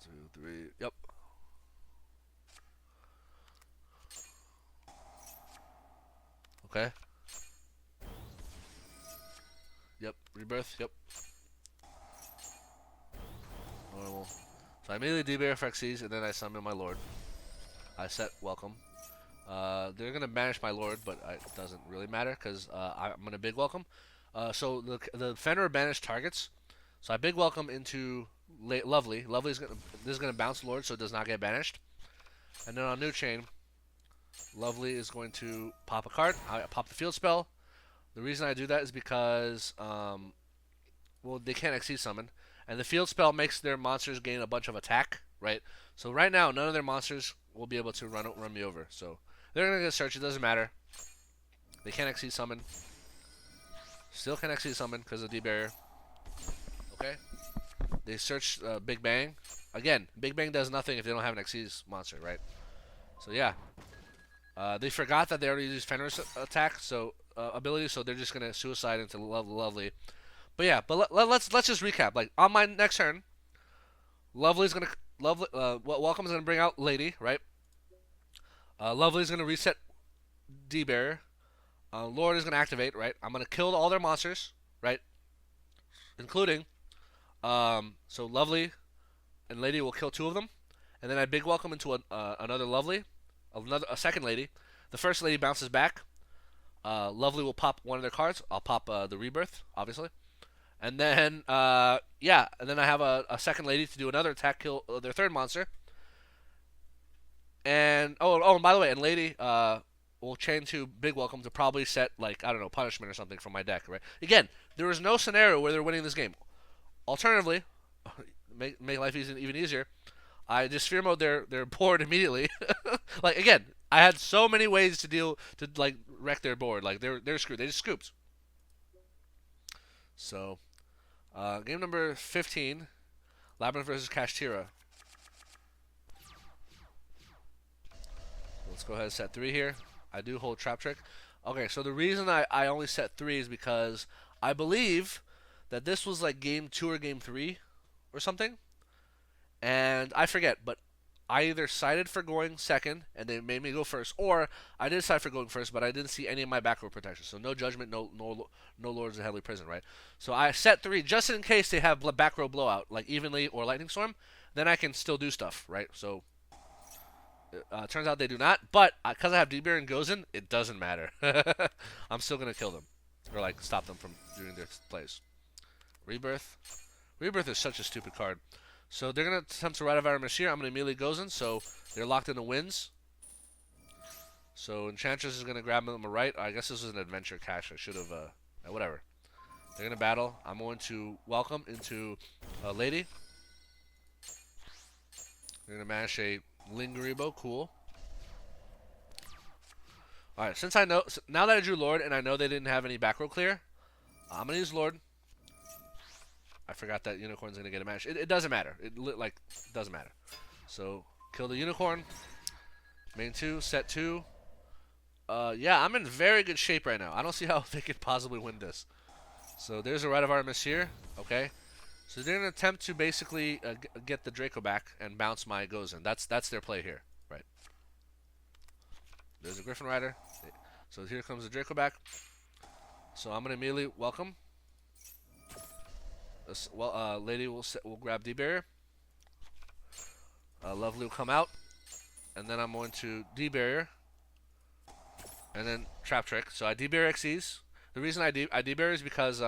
2, 3. Yep. Okay. Yep. Rebirth. Yep. Normal. So I immediately D-Barrier for Xyz, and then I summon my Lord. I set Welcome. They're going to banish my Lord, but it doesn't really matter because I'm going to Big Welcome. So the Fenrir banished targets. So I Big Welcome into Lovely. This is going to bounce Lord, so it does not get banished. And then on New Chain, Lovely is going to pop a card. I pop the field spell. The reason I do that is because, well, they can't Xyz summon. And the field spell makes their monsters gain a bunch of attack, right? So right now, none of their monsters will be able to run me over. So they're going to get search. It doesn't matter. They can't Xyz summon. Still can't Xyz summon because of D-Barrier. Okay. They search Big Bang. Again, Big Bang does nothing if they don't have an Xyz monster, right? So yeah. They forgot that they already used Fenrir's attack, so ability, so they're just gonna suicide into Lovely. But yeah, but let's just recap. Like on my next turn, Welcome's gonna bring out Lady, right? Lovely's gonna reset D-Barrier. Lord is gonna activate, right? I'm gonna kill all their monsters, right? Including, so Lovely and Lady will kill 2 of them, and then I Big Welcome into another Lovely, a second Lady. The first Lady bounces back. Lovely will pop one of their cards. I'll pop the Rebirth, obviously. And then, yeah, and then I have a second Lady to do another attack, kill their third monster. And, and by the way, and Lady will chain to Big Welcome to probably set, like, I don't know, Punishment or something from my deck, right? Again, there is no scenario where they're winning this game. Alternatively, make life even easier, I just sphere mode their board immediately. Like again, I had so many ways to like wreck their board. Like they're screwed. They just scooped. So, game number 15, Labrynth versus Kashtira. Let's go ahead and set 3 here. I do hold Traptrix. Okay, so the reason I only set 3 is because I believe that this was like game 2 or game 3 or something. And I forget, but I either sided for going second and they made me go first, or I did side for going first, but I didn't see any of my back row protection. So no judgment, no Lords of Heavenly Prison, right? So I set 3 just in case they have back row blowout, like Evenly or Lightning Storm. Then I can still do stuff, right? So turns out they do not, but because I have D-Bear and Gozen, it doesn't matter. I'm still gonna kill them, or like stop them from doing their plays. Rebirth. Rebirth is such a stupid card. So they're going to attempt to Rite of Mashir. I'm going to immediately Gozen, so they're locked into wins. So Enchantress is going to grab them a right. I guess this was an adventure cache. I should have, whatever. They're going to battle. I'm going to welcome into Lady. They're going to mash a Lingeribo. Cool. Alright, since I know, now that I drew Lord and I know they didn't have any back row clear, I'm going to use Lord. I forgot that Unicorn's going to get a match. It doesn't matter. It doesn't matter. So, kill the Unicorn. Main 2, set 2. Yeah, I'm in very good shape right now. I don't see how they could possibly win this. So, there's a Rite of Mashir. Okay. So, they're going to attempt to basically get the Draco back and bounce my Gozen. That's their play here. Right. There's a Griffin Rider. So, here comes the Draco back. So, I'm going to immediately welcome. Lady will grab D-Barrier. Lovely will come out. And then I'm going to D-Barrier. And then Traptrix. So I D-Barrier Xyz. The reason I D-Barrier is because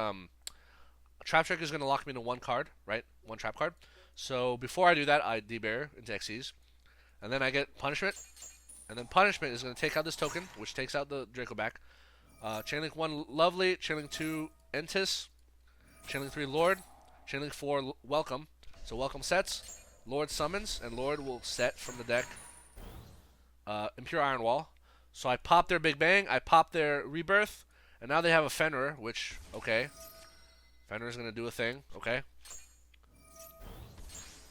Traptrix is going to lock me into 1 card, right? 1 trap card. So before I do that, I D-Barrier into Xyz. And then I get Punishment. And then Punishment is going to take out this token, which takes out the Draco back. Chainlink 1, Lovely. Chainlink 2, Entis. Chainlink 3, Lord. Chainlink 4, Welcome. So Welcome sets. Lord summons, and Lord will set from the deck Impure Iron Wall. So I pop their Big Bang, I pop their Rebirth, and now they have a Fenrir, which, okay. Fenrir's going to do a thing, okay.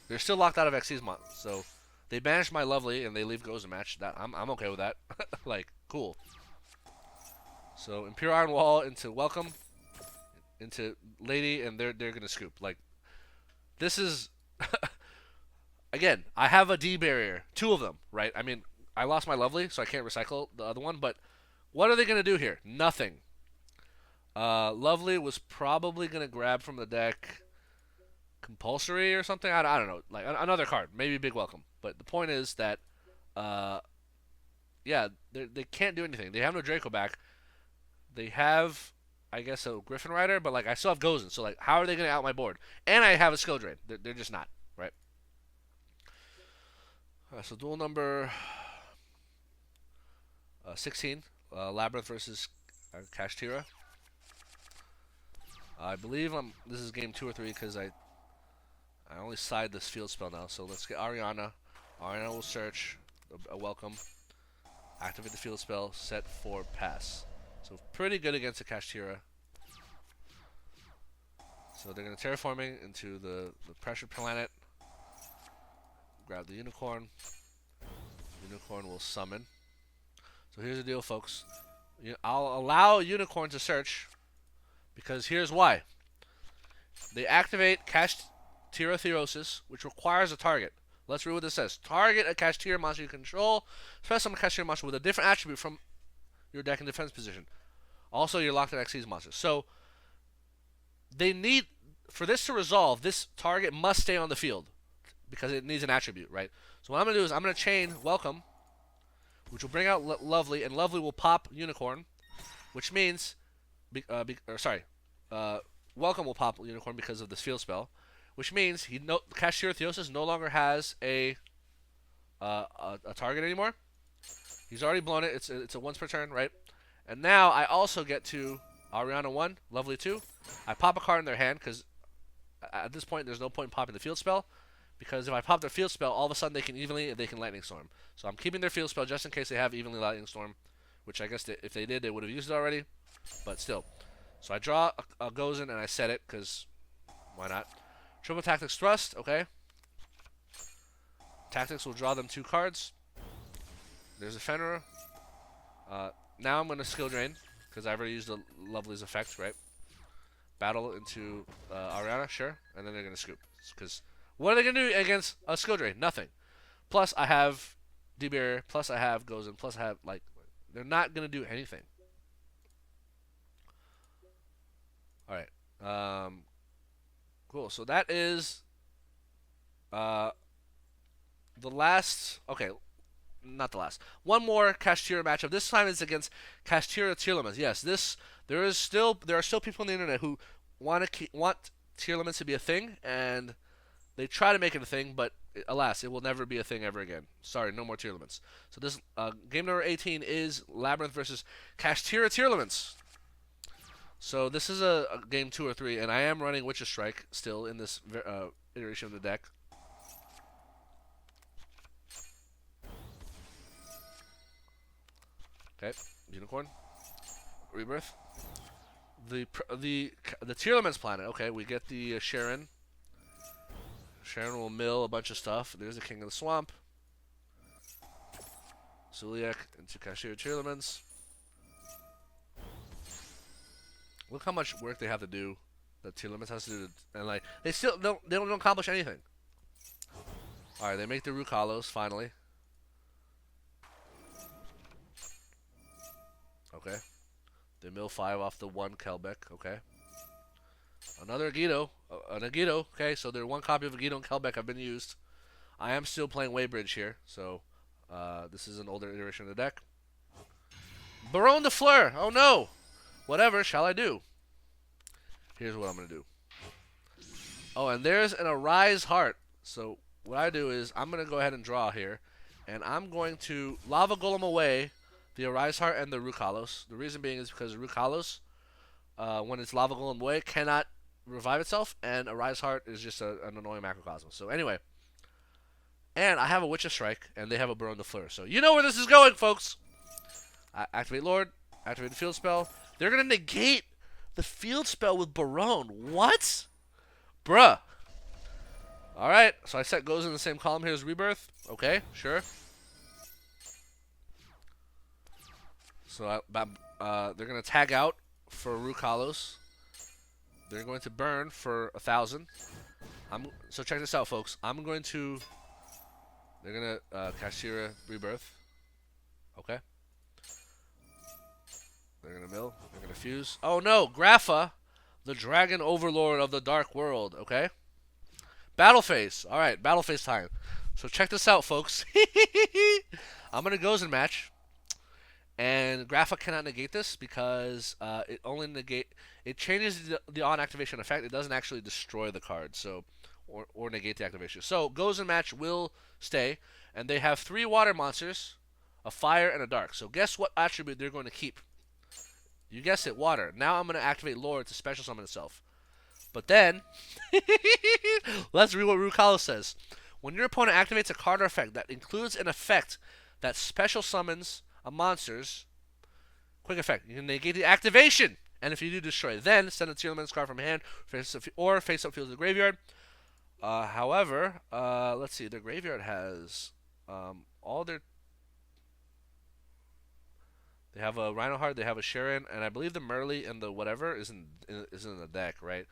They're still locked out of Xyz, so they banish my Lovely, and they leave Gozen match. I'm okay with that. Like, cool. So Impure Iron Wall into Welcome. Into Lady, and they're gonna scoop. Like, this is again, I have a D barrier, 2 of them, right? I mean, I lost my Lovely, so I can't recycle the other one, but what are they gonna do here? Nothing. Lovely was probably gonna grab from the deck Compulsory or something. I don't know, like another card, maybe Big Welcome. But the point is that yeah, they can't do anything. They have no Draco back. They have, I guess, a Griffin Rider, but like I still have Gozen, so like how are they gonna out my board? And I have a skill drain. They're just not, right? So duel number 16, Labrynth versus Kashtira. I believe this is game 2 or 3 because I only side this field spell now. So let's get Ariana. Ariana will search a welcome, activate the field spell, set 4, pass. So pretty good against the Kashtira. So they're going to terraforming into the pressure planet. Grab the Unicorn. Unicorn will summon. So here's the deal, folks. I'll allow Unicorn to search because here's why. They activate Kashtira Theosis, which requires a target. Let's read what this says. Target a Kashtira monster you control. Special summon a Kashtira monster with a different attribute from your deck in defense position. Also, you're locked in Xyz monsters. So, they need, for this to resolve, this target must stay on the field because it needs an attribute, right? So what I'm going to do is I'm going to chain Welcome, which will bring out Lovely, and Lovely will pop Unicorn, which means, Welcome will pop Unicorn because of this field spell, which means Kashtira Theosis no longer has a target anymore. He's already blown it. It's a once per turn, right? And now I also get to Ariana 1, Lovely 2. I pop a card in their hand because at this point there's no point in popping the field spell. because if I pop their field spell, all of a sudden they can Lightning Storm. So I'm keeping their field spell just in case they have evenly Lightning Storm, which I guess if they did, they would have used it already. But still. So I draw a Gozen and I set it, because why not? Triple Tactics Thrust, okay. Tactics will draw them 2 cards. There's a Fenrir. Now I'm going to skill drain, because I've already used the Lovely's effect, right? Battle into Ariana, sure. And then they're going to scoop. Because what are they going to do against a skill drain? Nothing. Plus I have D-Barrier, plus I have Gozen, plus I have, like, they're not going to do anything. Alright. Cool. So that is the last... Okay, not the last. One more Kashtira matchup. This time it's against Kashtira Tearlaments. Yes, there are still people on the internet who want Tearlaments to be a thing, and they try to make it a thing, but alas, it will never be a thing ever again. Sorry, no more Tearlaments. So this game number 18 is Labrynth versus Kashtira Tearlaments. So this is a game 2 or 3, and I am running Witch's Strike still in this iteration of the deck. Okay, Unicorn, Rebirth. The Tearlaments planet. Okay, we get the Sharon. Sharon will mill a bunch of stuff. There's the King of the Swamp. Zuliak into Kashtira Tearlaments. Look how much work they have to do. That Tearlaments has to do, and like they still don't accomplish anything. All right, they make the Rukalos finally. Okay. They mill 5 off the 1 Kelbeck. Okay. Another Agido. An Agido. Okay, so their 1 copy of Agido and Kelbeck have been used. I am still playing Waybridge here, so this is an older iteration of the deck. Baronne de Fleur. Oh no. Whatever shall I do? Here's what I'm going to do. Oh, and there's an Arise Heart. So what I do is I'm going to go ahead and draw here, and I'm going to Lava Golem away the Arise Heart and the Rukalos. The reason being is because Rukalos, when it's Lava Golem away, cannot revive itself, and Arise Heart is just an annoying macrocosmos. So anyway, and I have a Witch's Strike, and they have a Baronne de Fleur. So you know where this is going, folks. Activate Lord, activate the field spell. They're going to negate the field spell with Baronne. What? Bruh. Alright, so I set goes in the same column here as Rebirth. Okay, sure. So they're going to tag out for Rukalos. They're going to burn for 1,000. So check this out, folks. They're going to Kashtira Rebirth. Okay. They're going to mill. They're going to fuse. Oh no, Grapha, the Dragon Overlord of the Dark World. Okay. Battle phase. Alright, battle phase time. So check this out, folks. I'm going to Gozen match. And Grapha cannot negate this because it changes the on activation effect. It doesn't actually destroy the card, so or negate the activation. So Gozen match will stay, and they have 3 water monsters, a fire, and a dark. So guess what attribute they're going to keep? You guessed it, water. Now I'm going to activate Lord to special summon itself. But then, let's read what Rukalos says. When your opponent activates a card or effect that includes an effect that special summons a monster's quick effect, you can negate the activation. And if you do, destroy. Then send a Tearlaments card from hand or face up field to the graveyard. However, let's see. Their graveyard has all their. They have a Rhinoheart, they have a Sharon, and I believe the Merly and the whatever isn't in the deck, right?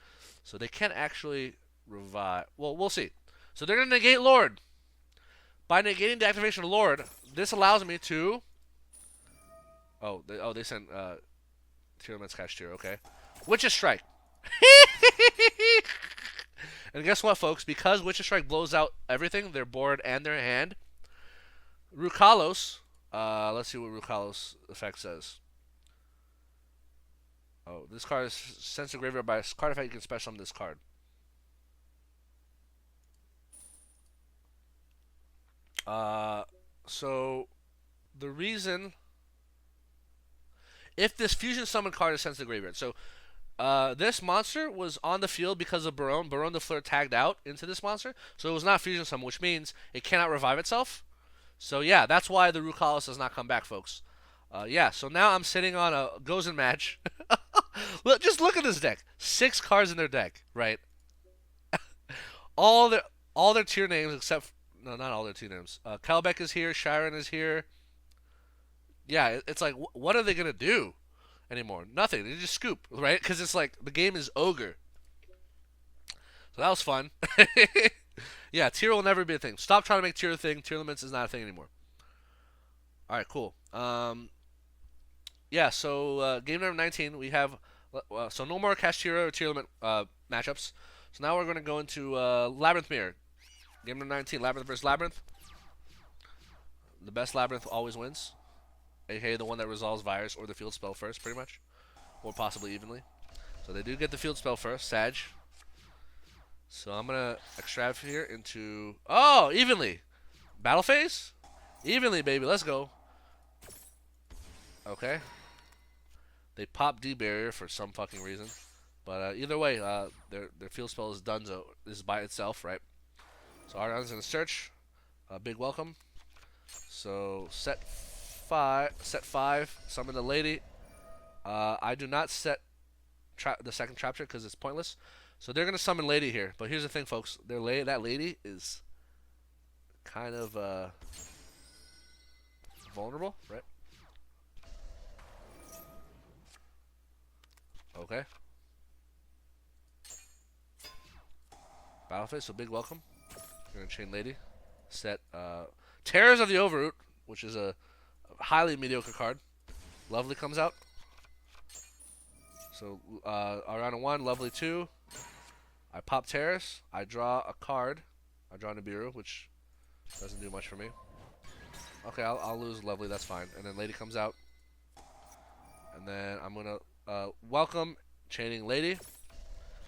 So they can't actually revive. Well, we'll see. So they're going to negate Lord. By negating the activation of Lord, this allows me to... they sent Tearlaments Kashtira, okay. Witch's Strike. And guess what, folks? Because Witch's Strike blows out everything, their board and their hand, Rukalos... let's see what Rukalos effect says. Oh, this card is sent to graveyard by a card effect. You can special summon this card. So the reason, if this fusion summon card is sent to the graveyard, so This monster was on the field because of Barone. Barone the Flirt tagged out into this monster, so it was not fusion summon, which means it cannot revive itself. So yeah, that's why the Rukalis does not come back, folks. Yeah, so now I'm sitting on a Gozen match. Look, just look at this deck. 6 cards in their deck, right? all their all their tier names except no, not all their tier names. Kelbeck is here. Shiren is here. Yeah, it's like what are they gonna do anymore? Nothing. They just scoop, right? Because it's like the game is ogre. So that was fun. Yeah, tier will never be a thing. Stop trying to make tier a thing. Tearlaments is not a thing anymore. All right, cool. Yeah, so game number 19, we have so no more Kashtira or Tearlament matchups. So now we're going to go into Labrynth Mirror. Game number 19, Labrynth versus Labrynth. The best Labrynth always wins, aka the one that resolves virus or the field spell first, pretty much, or possibly evenly. So they do get the field spell first, Sag. So I'm gonna extract here into evenly, battle phase, evenly, baby. Let's go. Okay. They pop D barrier for some fucking reason, but either way, their field spell is done. So this is by itself, right? So Ariana's gonna search. Big welcome. So set five, summon the lady. I do not set the second Traptrix because it's pointless. So they're gonna summon lady here. But here's the thing, folks. That lady is kind of vulnerable, right? Okay. Battle phase, so big welcome. We're gonna chain lady. Set Terrors of the Overroot, which is a highly mediocre card. Lovely comes out. So Ariana 1, Lovely 2. I pop Terrace. I draw a card. I draw Nibiru, which doesn't do much for me. Okay, I'll lose Lovely, that's fine. And then Lady comes out. And then I'm gonna welcome, chaining Lady.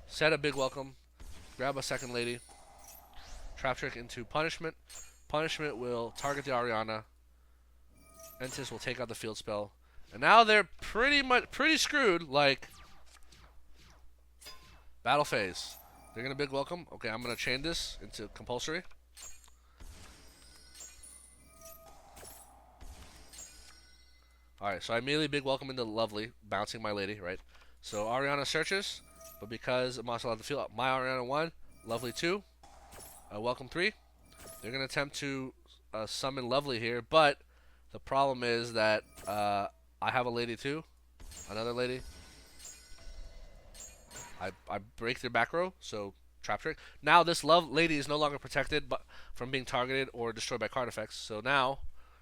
Set a big welcome. Grab a second Lady. Traptrix into Punishment. Punishment will target the Ariana. Entis will take out the field spell. And now they're pretty screwed, like battle phase. They're gonna big welcome. Okay, I'm gonna chain this into compulsory. Alright, so I immediately big welcome into Lovely, bouncing my lady, right? So Ariana searches, but because a monster allowed to field, my Ariana 1, Lovely 2, welcome 3. They're gonna attempt to summon Lovely here, but the problem is that I have a lady too, another lady. I break their back row, so Traptrix. Now this lady is no longer protected from being targeted or destroyed by card effects. So now,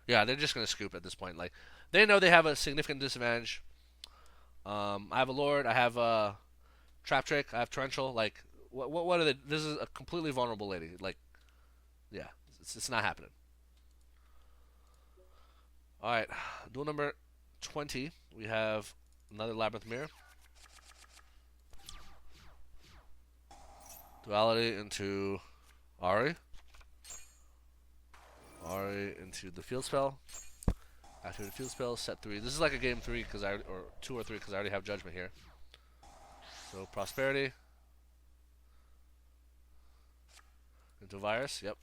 yeah, they're just gonna scoop at this point. Like they know they have a significant disadvantage. I have a Lord. I have Traptrix. I have Torrential. Like what are they? This is a completely vulnerable lady. Like, yeah, it's not happening. All right, duel number 20. We have another Labrynth Mirror. Duality into Ari. Ari into the field spell. After the field spell, set 3. This is like a game 3 because or 2 or 3 because I already have Judgment here. So Prosperity into Virus. Yep.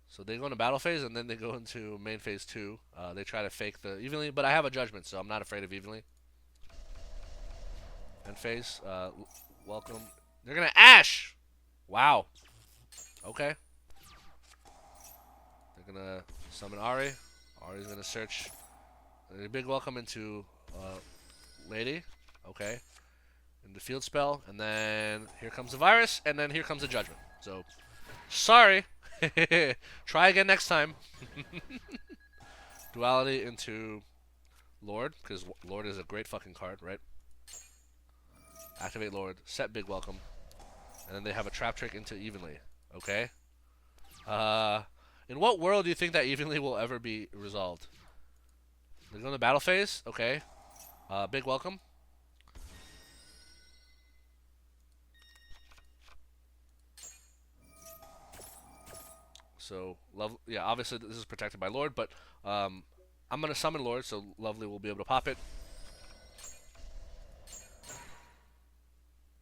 So they go into battle phase and then they go into main phase 2. They try to fake the evenly, but I have a Judgment, so I'm not afraid of evenly. End phase. Welcome. They're gonna Ash! Wow. Okay. They're gonna summon Ari. Ari's gonna search. A big welcome into Lady. Okay. And the field spell. And then here comes the virus. And then here comes the Judgment. So, sorry. Try again next time. Duality into Lord. Because Lord is a great fucking card, right? Activate Lord, set big welcome, and then they have a Traptrix into evenly. Okay. In what world do you think that evenly will ever be resolved? They go in the battle phase. Okay. Big welcome. So yeah, obviously this is protected by Lord, but I'm gonna summon Lord, so Lovely will be able to pop it.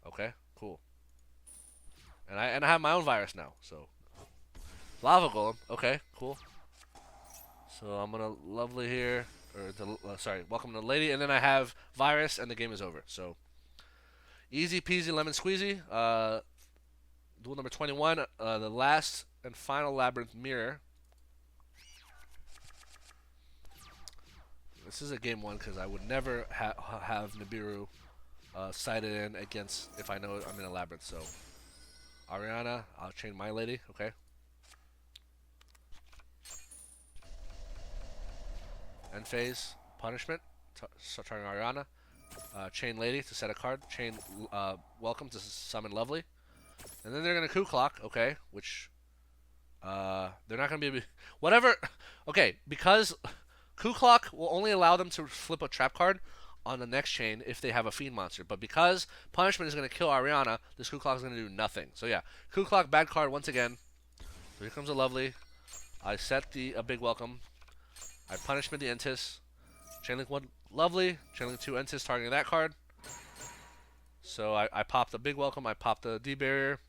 Okay, cool. And I have my own virus now, so lava golem. Okay, cool. So I'm gonna lovely here, or sorry, welcome to the lady, and then I have virus, and the game is over. So easy peasy lemon squeezy. Duel number 21, the last and final Labrynth mirror. This is a game one because I would never have Nibiru sighted in against if I know I'm in a Labrynth. So Ariana, I'll chain my lady. Okay. End phase punishment. Starting Ariana. Chain lady to set a card. Chain welcome to summon lovely. And then they're gonna coup clock. Okay, which they're not gonna be whatever. Okay, because coup clock will only allow them to flip a trap card on the next chain if they have a fiend monster. But because punishment is gonna kill Ariana, this coup clock is gonna do nothing. So yeah, coup clock bad card once again. So here comes a lovely. I set a big welcome. I punishment the Entis. Chainlink 1 lovely. Chainlink 2 Entis targeting that card. So I popped the big welcome. I popped the D barrier.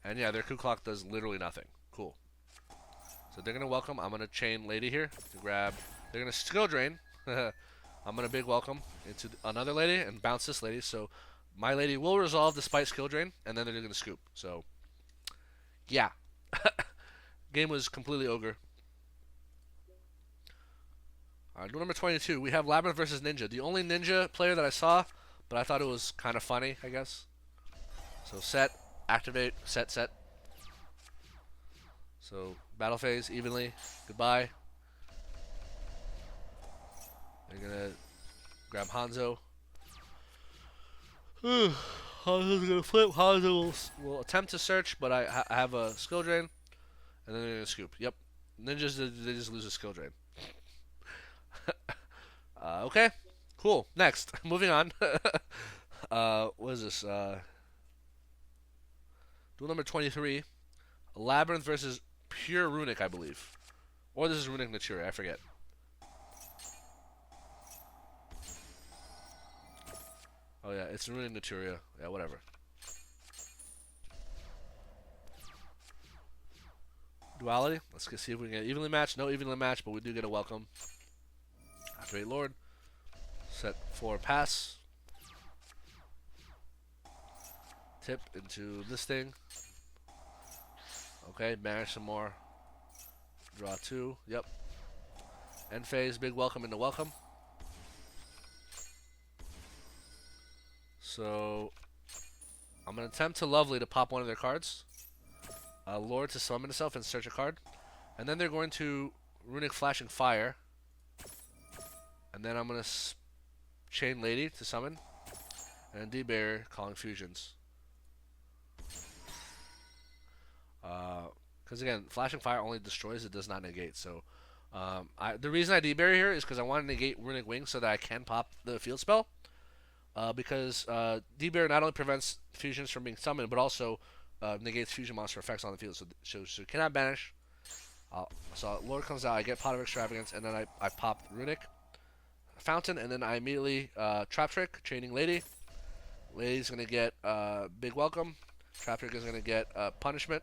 And yeah, their coup clock does literally nothing. Cool. So they're gonna welcome. I'm gonna chain lady here to grab. They're gonna skill drain. I'm gonna big welcome into another lady and bounce this lady. So my lady will resolve despite skill drain, and then they're gonna scoop. So yeah, game was completely ogre. Duel number 22. We have Labrynth versus Ninja. The only Ninja player that I saw, but I thought it was kind of funny, I guess. So set, activate, set. So battle phase evenly. Goodbye. They're gonna grab Hanzo. Hanzo's gonna flip. Hanzo will attempt to search, but I have a skill drain, and then they're gonna scoop. Yep, Ninjas they just lose a skill drain. Okay, cool. Next, moving on. What is this? Duel number 23. Labrynth versus Pure Runick, I believe. Or this is Runick Naturia, I forget. Oh yeah, it's Runick Naturia. Yeah, whatever. Duality. Let's see if we can get evenly matched. No evenly matched, but we do get a welcome. Activate Lord. Set 4 pass. Tip into this thing. Okay, banish some more. Draw 2. Yep. End phase, big welcome into welcome. So I'm gonna attempt to lovely to pop one of their cards. Lord to summon itself and search a card. And then they're going to Runick Flashing Fire. And then I'm gonna chain lady to summon. And D-Bear calling fusions. Because again, Flashing Fire only destroys, it does not negate. So the reason I D-Barrier here is because I want to negate Runick Wing so that I can pop the field spell. Because D-Barrier not only prevents fusions from being summoned, but also negates fusion monster effects on the field. So cannot banish. So Lord comes out, I get Pot of Extravagance, and then I pop Runick Fountain, and then I immediately Traptrix, chaining Lady. Lady's going to get Big Welcome. Traptrix is going to get Punishment.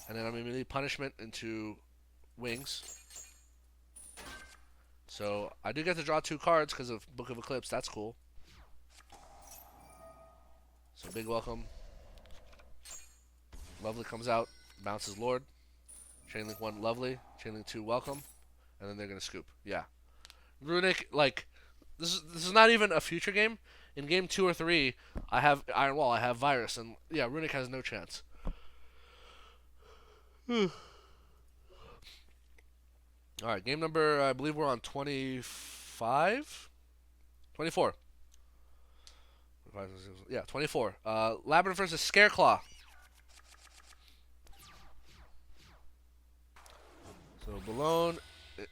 And then I'm immediately Punishment into Wings. So I do get to draw 2 cards because of Book of Eclipse. That's cool. So Big Welcome. Lovely comes out. Bounces Lord. Chainlink 1 Lovely. Chainlink 2 Welcome. And then they're going to scoop. Yeah. Runick, like, this is not even a future game. In game 2 or 3, I have Iron Wall. I have Virus. And yeah, Runick has no chance. Alright, game number, I believe we're on 25? 24. Yeah, 24. Labrynth versus Scareclaw. So, Balone,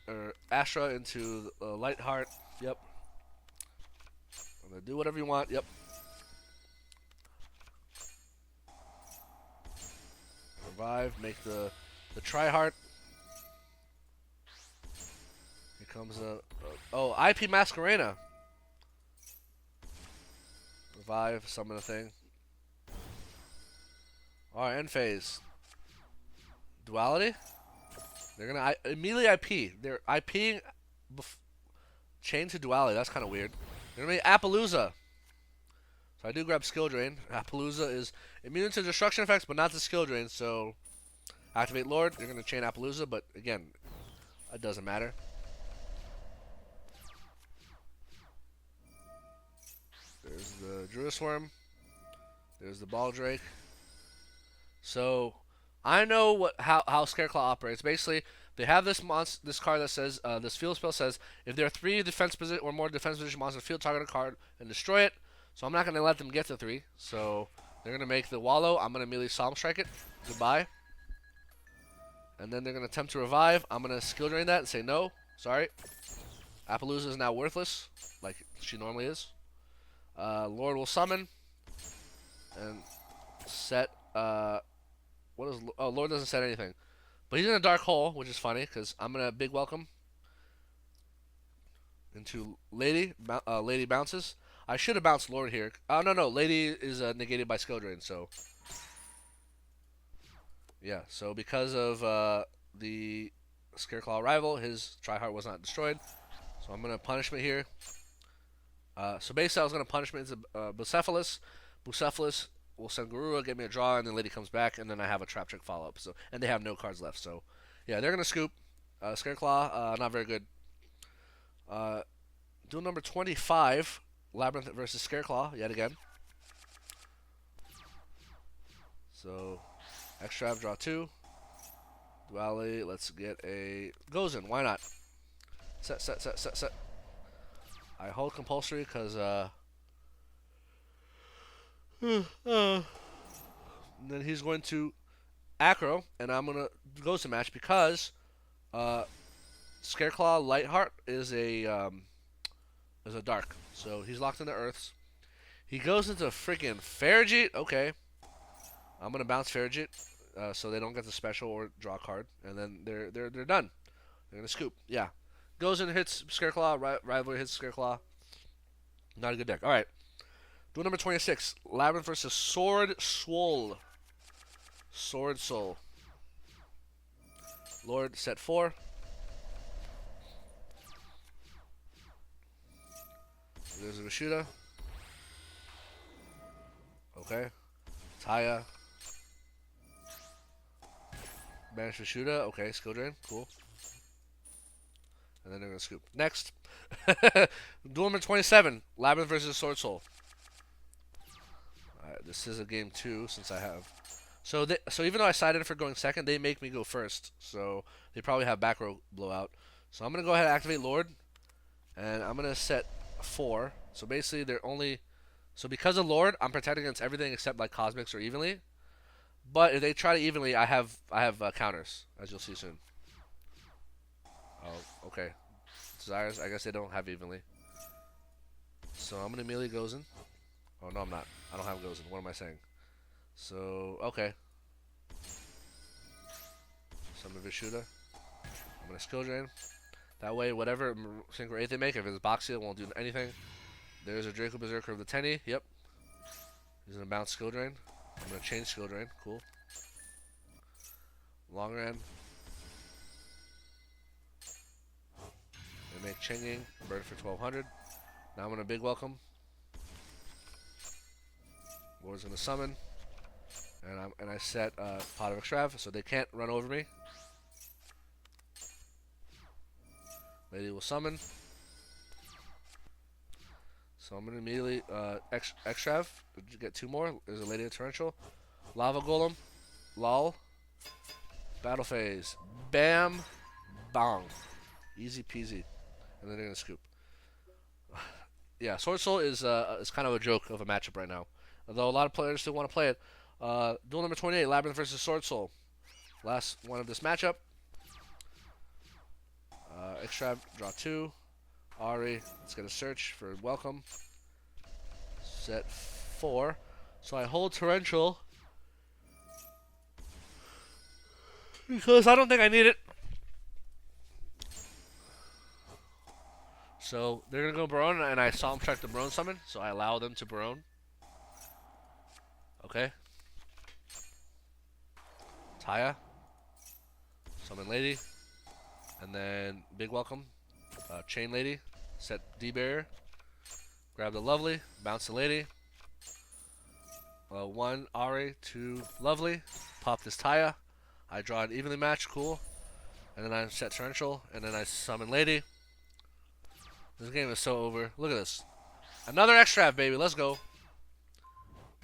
or Astra into Light Heart. Yep. I'm going to do whatever you want. Yep. Revive, make the Tri-Heart. Here comes oh, IP Masquerena. Revive, summon a thing. Alright, end phase. Duality? They're gonna immediately IP. They're IPing chain to duality. That's kind of weird. They're gonna make Appaloosa. So I do grab skill drain. Appaloosa is immune to destruction effects, but not to skill drain. So activate Lord. You're gonna chain Appaloosa, but again, it doesn't matter. There's the Druid Swarm. There's the Baldrake. So I know how Scareclaw operates. Basically, they have this card that says this field spell says if there are 3 defense position or more defense position monsters in the field, target a card and destroy it. So I'm not gonna let them get to 3. So they're gonna make the Wallow. I'm gonna immediately Solemn Strike it. Goodbye. And then they're gonna attempt to revive. I'm gonna skill drain that and say no. Sorry. Appaloosa is now worthless, like she normally is. Lord will summon and set. What is? Oh, Lord doesn't set anything, but he's in a dark hole, which is funny because I'm gonna big welcome into Lady. Lady bounces. I should have bounced Lord here. Oh no, Lady is negated by skill drain. So yeah, so because of the Scareclaw rival, his tryhard was not destroyed. So I'm gonna punishment here. So basically, I was gonna punishment into Bucephalus. Bucephalus will send Garura, get me a draw, and then Lady comes back, and then I have a Traptrix follow up. So and they have no cards left. So yeah, they're gonna scoop. Scareclaw, not very good. Duel number 25, Labrynth versus Scareclaw, yet again. So extra draw 2. Duality, let's get a Gozen. Why not? Set. I hold compulsory because then he's going to Acro, and I'm gonna Gozen match because Scareclaw Lightheart is a dark, so he's locked into Earths. He goes into freaking Farragut. Okay, I'm gonna bounce Farragut, so they don't get the special or draw card, and then they're done. They're gonna scoop. Yeah, goes and hits Scareclaw. Rivalry hits Scareclaw. Not a good deck. All right, duel number 26. Labrynth versus Swordsoul. Swordsoul. Lord set 4. There's a Vishuda. Okay. Taya. Banish Vishuda. Okay, skill drain. Cool. And then they're going to scoop. Next. Duel number 27. Labrynth versus Swordsoul. Alright, this is a game 2 since I have. So even though I sided for going second, they make me go first. So they probably have back row blowout. So I'm going to go ahead and activate Lord. And I'm going to set 4. So basically they're only... So because of Lord, I'm protected against everything except like Cosmics or Evenly. But if they try to Evenly, I have counters, as you'll see soon. Oh, okay. Desires, I guess they don't have Evenly. So I'm going to immediately Gozen. Oh, no, I'm not. I don't have Gozen. What am I saying? So, okay. Summon Vishuda. I'm going to skill drain. That way, whatever Synchro 8 they make, if it's Boxia, it won't do anything. There's a Draco Berserker of the Tenyi. Yep. He's going to bounce skill drain. I'm going to change skill drain. Cool. Long Ran. They make Chenging. Bird for 1200. Now I'm going to big welcome. Lord's going to summon. And I set Pot of Extrav, so they can't run over me. Lady will summon. So I'm going to immediately Extrav. Get 2 more. There's a Lady of Torrential. Lava Golem. Lol. Battle phase. Bam. Bong. Easy peasy. And then they're going to scoop. Yeah, Swordsoul is kind of a joke of a matchup right now. Although a lot of players still want to play it. Duel number 28, Labrynth versus Swordsoul. Last one of this matchup. Extra, draw 2. Ari, let's get a search for welcome. Set 4. So I hold Torrential. Because I don't think I need it. So they're going to go Barone, and I Solemn Strike the Barone summon. So I allow them to Barone. Okay. Taya. Summon Lady. And then big welcome. Chain Lady. Set D-Barrier. Grab the Lovely. Bounce the Lady. 1 Ari, 2 Lovely. Pop this Taya. I draw an evenly matched. Cool. And then I set Torrential. And then I summon Lady. This game is so over. Look at this. Another extra, baby. Let's go.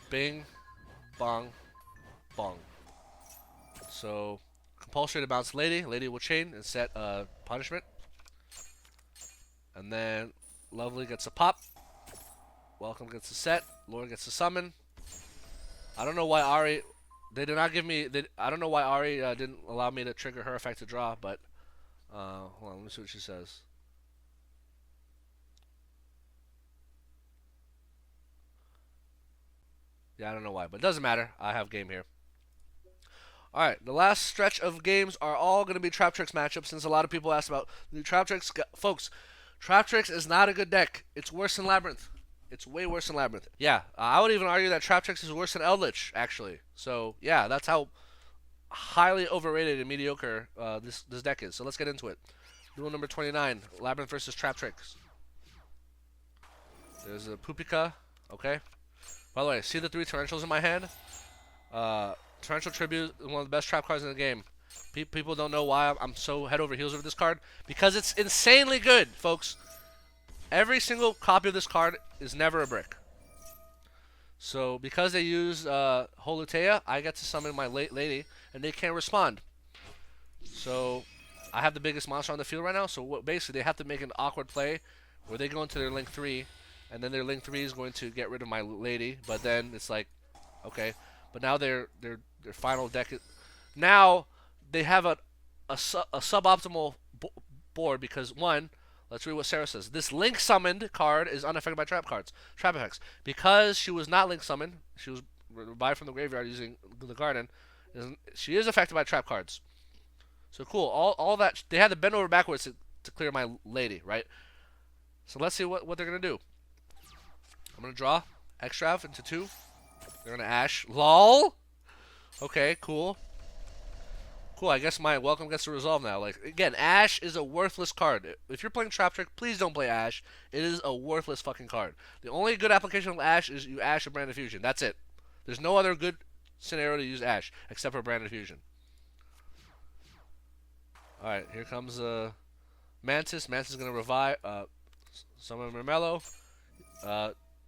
Bing. Bong. Bong. So, compulsory to bounce Lady. Lady will chain and set punishment. And then Lovely gets a pop. Welcome gets a set. Lord gets a summon. I don't know why Ari... They did not give me... I don't know why Ari didn't allow me to trigger her effect to draw, but... hold on, let me see what she says. Yeah, I don't know why, but it doesn't matter. I have game here. Alright, the last stretch of games are all going to be Traptrix matchups, since a lot of people asked about the Traptrix. Folks, Traptrix is not a good deck. It's worse than Labrynth. It's way worse than Labrynth. Yeah, I would even argue that Traptrix is worse than Eldritch, actually. So, yeah, that's how highly overrated and mediocre this deck is. So let's get into it. Duel number 29, Labrynth versus Traptrix. There's a Pupika, okay. By the way, see the 3 Torrentials in my hand? Torrential Tribute is one of the best trap cards in the game. People don't know why I'm so head over heels over this card. Because it's insanely good, folks. Every single copy of this card is never a brick. So, because they use Holutea, I get to summon my lady, and they can't respond. So, I have the biggest monster on the field right now, so basically they have to make an awkward play where they go into their Link 3, and then their Link 3 is going to get rid of my lady, but then it's like, okay. But now their final deck is... Now, they have a suboptimal board because, one... Let's read what Sarah says. This Link summoned card is unaffected by trap effects. Because she was not Link summoned, she was revived from the graveyard using the garden, she is affected by trap cards. So cool. All that, they had to bend over backwards to clear my lady, right? So let's see what they're going to do. I'm going to draw Extrav into 2. They're going to Ash. LOL! Okay, cool. Cool, I guess my welcome gets to resolve now. Like, again, Ash is a worthless card. If you're playing Traptrix, please don't play Ash. It is a worthless fucking card. The only good application of Ash is you Ash a Brand of Fusion. That's it. There's no other good scenario to use Ash except for Brand of Fusion. Alright, here comes Mantis. Mantis is going to revive. Summon Mermello.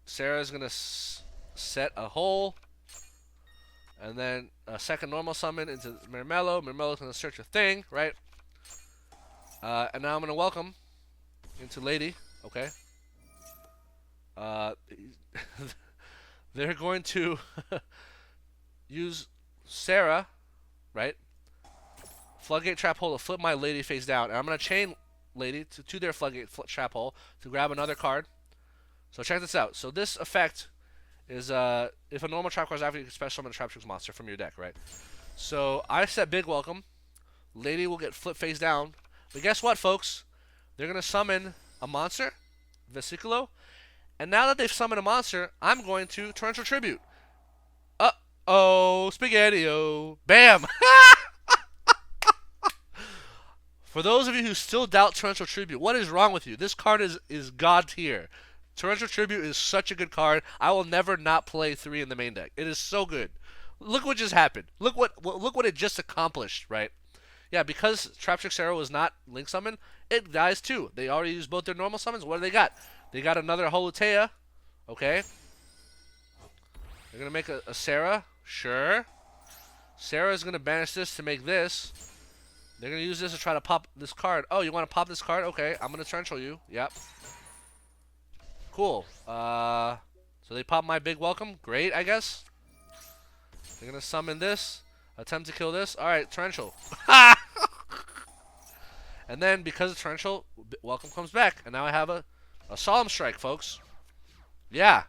Sarah's going to set a hole. And then a second normal summon into Mermello. Mermello's going to search a thing, right? And now I'm going to welcome into Lady. Okay. They're going to use Sarah, right? Floodgate Trap Hole to flip my Lady face down. And I'm going to chain Lady to their Floodgate Trap Hole to grab another card. So check this out. So this effect... is if a normal trap card is after, you can special summon a Traptrix monster from your deck, right? So I set big welcome. Lady will get flipped face down. But guess what, folks? They're going to summon a monster, Vesiculo. And now that they've summoned a monster, I'm going to Torrential Tribute. Uh-oh, Spaghetti-O. Bam! For those of you who still doubt Torrential Tribute, what is wrong with you? This card is god tier. Torrential Tribute is such a good card. I will never not play 3 in the main deck. It is so good. Look what just happened. Look what it just accomplished, right? Yeah, because Traptrix Arrow was not Link Summon, it dies too. They already used both their normal summons. What do they got? They got another Holutea. Okay. They're going to make a Sarah. Sure. Sarah's going to banish this to make this. They're going to use this to try to pop this card. Oh, you want to pop this card? Okay, I'm going to Torrential you. Yep. Cool. So they pop my big welcome. Great, I guess. They're going to summon this. Attempt to kill this. Alright, Torrential. And then, because of Torrential, welcome comes back. And now I have a Solemn Strike, folks. Yeah.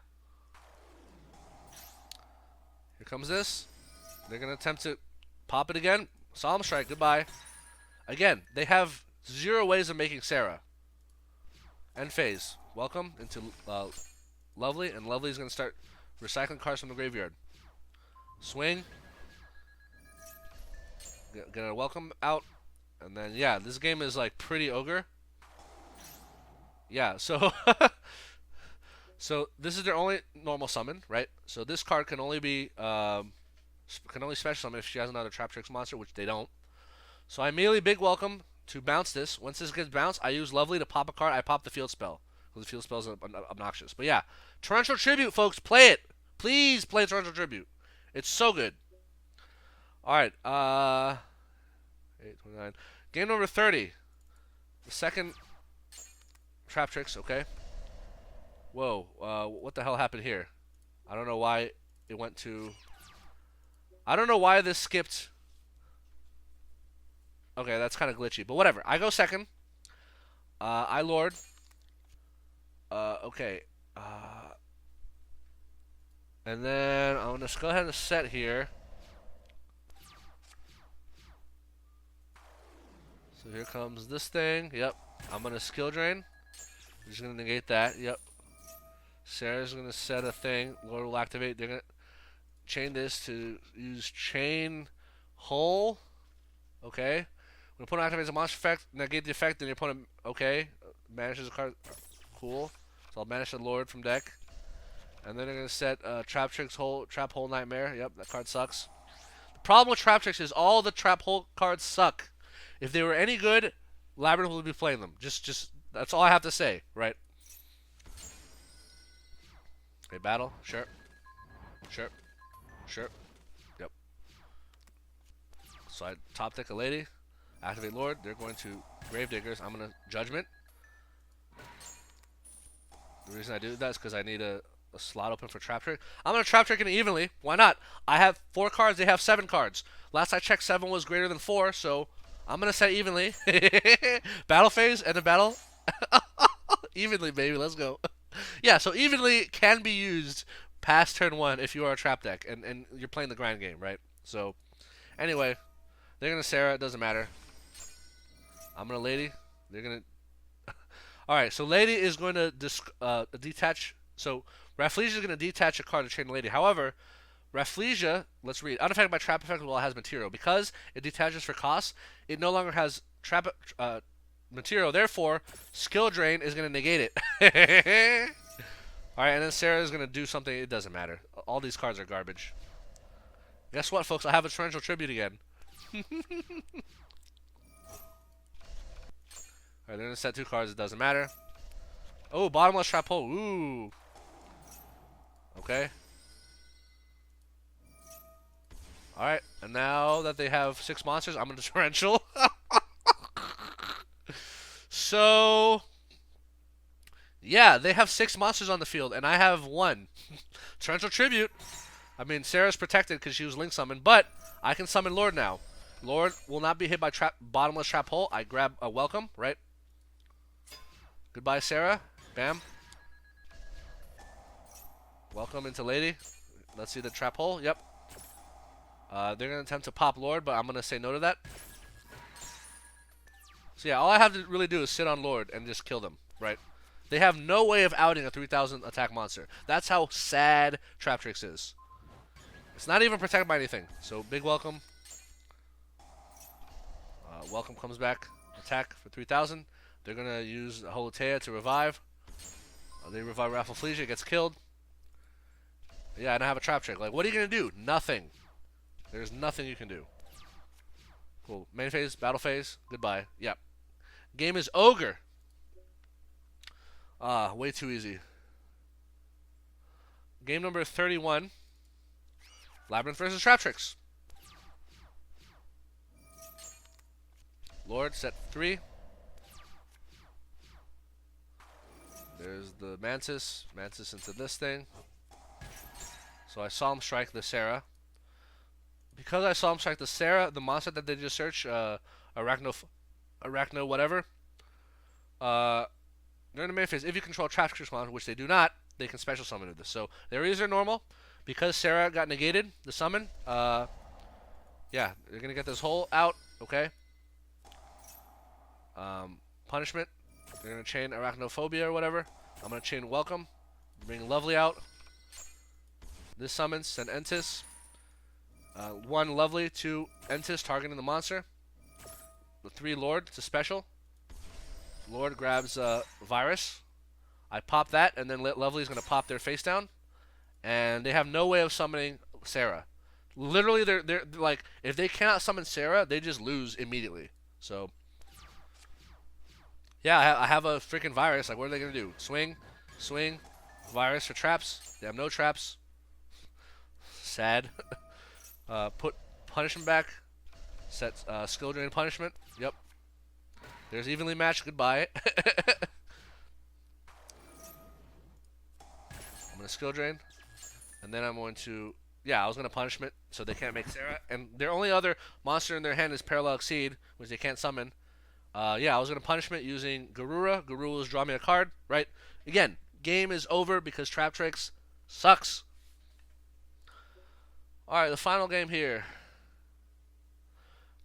Here comes this. They're going to attempt to pop it again. Solemn Strike, goodbye. Again, they have 0 ways of making Sarah. End phase. Welcome into Lovely, and Lovely is going to start recycling cards from the graveyard. Swing. Get a welcome out. And then, yeah, this game is like pretty ogre. Yeah, so so this is their only normal summon, right? So this card can only be can only special summon if she has another Traptrix monster, which they don't. So I immediately big welcome to bounce this. Once this gets bounced, I use Lovely to pop a card. I pop the field spell because the field spell is obnoxious. But yeah, Torrential Tribute, folks, play it. Please play Torrential Tribute. It's so good. All right, 829. Game number 30. The second Traptrix, okay. Whoa, what the hell happened here? I don't know why it went to... I don't know why this skipped. Okay, that's kind of glitchy, but whatever. I go second. I Lord. Okay. And then I'm going to go ahead and set here. So here comes this thing. Yep. I'm going to skill drain. I'm just going to negate that. Yep. Sarah's going to set a thing. Lord will activate. They're going to chain this to use chain hole. Okay. When opponent activates a monster effect, negate the effect, then your opponent, okay, banishes a card. Cool. So I'll banish the Lord from deck. And then they're going to set Traptrix Trap Hole Nightmare. Yep, that card sucks. The problem with Traptrix is all the Trap Hole cards suck. If they were any good, Labrynth would be playing them. Just that's all I have to say, right? Okay, battle. Sure. Sure. Sure. Yep. So I top deck a lady. Activate Lord. They're going to Gravediggers. I'm going to Judgment. The reason I do that is because I need a slot open for Traptrix. I'm going to Traptrix it evenly. Why not? I have 4 cards. They have 7 cards. Last I checked, 7 was greater than 4, so I'm going to set evenly. Battle phase and a battle. Evenly, baby. Let's go. Yeah, so evenly can be used past turn 1 if you are a trap deck and you're playing the grind game, right? So, anyway, they're going to Sarah. It doesn't matter. I'm going to Lady. They're going to... Alright, so Lady is going to detach... So, Rafflesia is going to detach a card to chain Lady. However, Rafflesia, let's read. Unaffected by trap effect while it has material. Because it detaches for cost, it no longer has trap material. Therefore, skill drain is going to negate it. Alright, and then Sarah is going to do something. It doesn't matter. All these cards are garbage. Guess what, folks? I have a Torrential Tribute again. Alright, they're going to set 2 cards. It doesn't matter. Oh, bottomless trap hole. Ooh. Okay. Alright, and now that they have 6 monsters, I'm going to Torrential. So, yeah, they have 6 monsters on the field, and I have 1. Torrential Tribute. I mean, Sarah's protected because she was Link summoned, but I can summon Lord now. Lord will not be hit by bottomless trap hole. I grab a welcome, right? Goodbye, Sarah. Bam. Welcome into Lady. Let's see the trap hole. Yep. They're going to attempt to pop Lord, but I'm going to say no to that. So yeah, all I have to really do is sit on Lord and just kill them, right? They have no way of outing a 3,000 attack monster. That's how sad Traptrix is. It's not even protected by anything. So big welcome. Welcome comes back. Attack for 3,000. They're going to use Holotea to revive. They revive Rafflesia, gets killed. Yeah, and I have a Traptrix. Like, what are you going to do? Nothing. There's nothing you can do. Cool. Main phase, battle phase. Goodbye. Yep. Game is ogre. Way too easy. Game number 31. Labrynth versus Traptrix. Lord, set 3. There's the Mantis. Mantis into this thing. So I Solemn Strike the Sarah. Because I Solemn Strike the Sarah, the monster that they just searched, Arachno whatever, during the main phase, if you control Traptrix monster, which they do not, they can special summon with this. So their reads are normal. Because Sarah got negated, the summon, yeah, they're going to get this hole out, okay? Punishment, they're going to chain Arachnophobia or whatever. I'm going to chain Welcome, bring Lovely out. This summons, send Entis. 1 Lovely, 2 Entis targeting the monster. The 3 Lord, it's a special. Lord grabs Virus. I pop that, and then Lovely's going to pop their face down. And they have no way of summoning Sarah. Literally, they're like, if they cannot summon Sarah, they just lose immediately. So, yeah, I have a freaking Virus. Like, what are they going to do? Swing, swing, Virus for traps. They have no traps. Sad. Put Punishment back. Set Skill Drain Punishment. Yep. There's Evenly Matched. Goodbye. I'm going to Skill Drain. And then I'm going to... Yeah, I was going to Punishment so they can't make Sarah. And their only other monster in their hand is Parallel Exceed, which they can't summon. Yeah, I was going to Punishment using Garura. Garuras draw me a card, right? Again, game is over because Traptrix sucks. Alright, the final game here.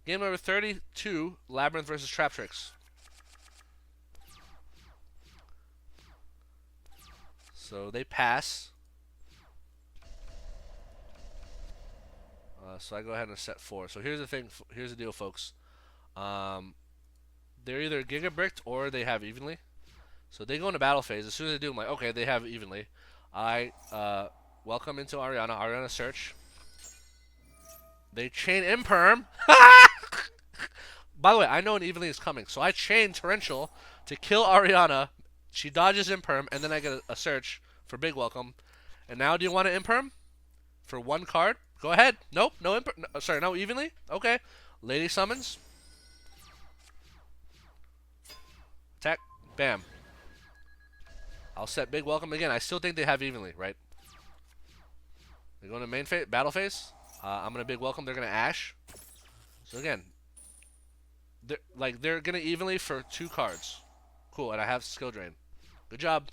Game number 32, Labrynth versus Traptrix. So they pass. So I go ahead and set 4. So here's the thing. Here's the deal, folks. They're either Giga Bricked or they have Evenly. So they go into battle phase. As soon as they do, I'm like, okay, they have Evenly. I welcome into Ariana. Ariana search. They chain Imperm. By the way, I know an Evenly is coming, so I chain Torrential to kill Ariana. She dodges Imperm, and then I get a search for Big Welcome. And now, do you want to Imperm for 1 card? Go ahead. Nope, no Imperm. No, sorry, no Evenly. Okay. Lady summons. Attack. Bam. I'll set Big Welcome again. I still think they have Evenly, right? They go into main phase, battle phase. I'm gonna Big Welcome. They're gonna Ash. So again, they're gonna Evenly for 2 cards. Cool, and I have Skill Drain. Good job.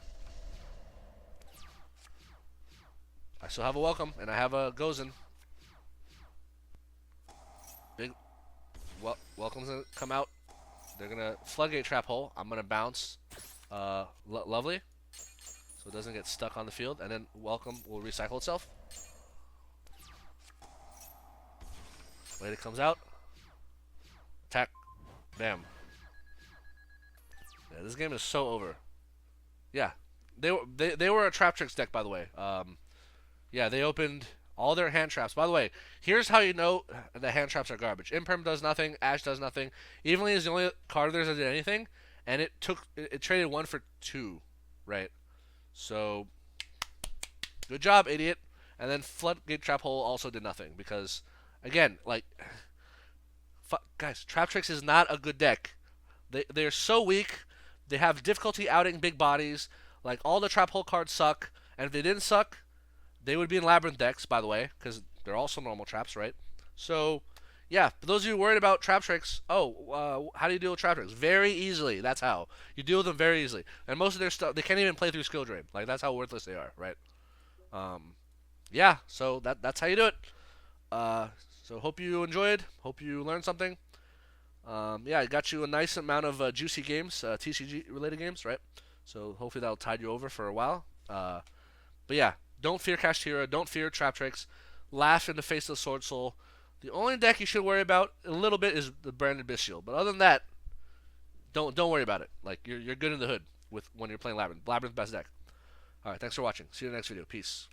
I still have a Welcome, and I have a Gozen. Big Welcome's gonna come out. They're gonna Floodgate Trap Hole. I'm gonna bounce Lovely, so it doesn't get stuck on the field, and then Welcome will recycle itself. Lady comes out. Attack. Bam. Yeah, this game is so over. Yeah, they were a Traptrix deck, by the way. Yeah, they opened all their hand traps. By the way, here's how you know the hand traps are garbage. Imperm does nothing. Ash does nothing. Evenly is the only card of theirs that did anything, and it traded 1 for 2, right? So, good job, idiot. And then Floodgate Trap Hole also did nothing because, again, like, guys, Traptrix is not a good deck. They're so weak. They have difficulty outing big bodies. Like, all the Trap Hole cards suck. And if they didn't suck, they would be in Labrynth decks, by the way, because they're also normal traps, right? So, yeah, for those of you worried about Traptrix, how do you deal with Traptrix? Very easily. That's how. You deal with them very easily. And most of their stuff, they can't even play through Skill Drain. Like, that's how worthless they are, right? Yeah, so that's how you do it. So hope you enjoyed. Hope you learned something. Yeah, I got you a nice amount of juicy games, TCG related games, right? So hopefully that'll tide you over for a while. But yeah, don't fear Kashtira. Don't fear Traptrix. Laugh in the face of Swordsoul. The only deck you should worry about a little bit is the branded Bystial. But other than that, don't worry about it. Like, you're good in the hood when you're playing Labrynth. Labrynth best deck. All right, thanks for watching. See you in the next video. Peace.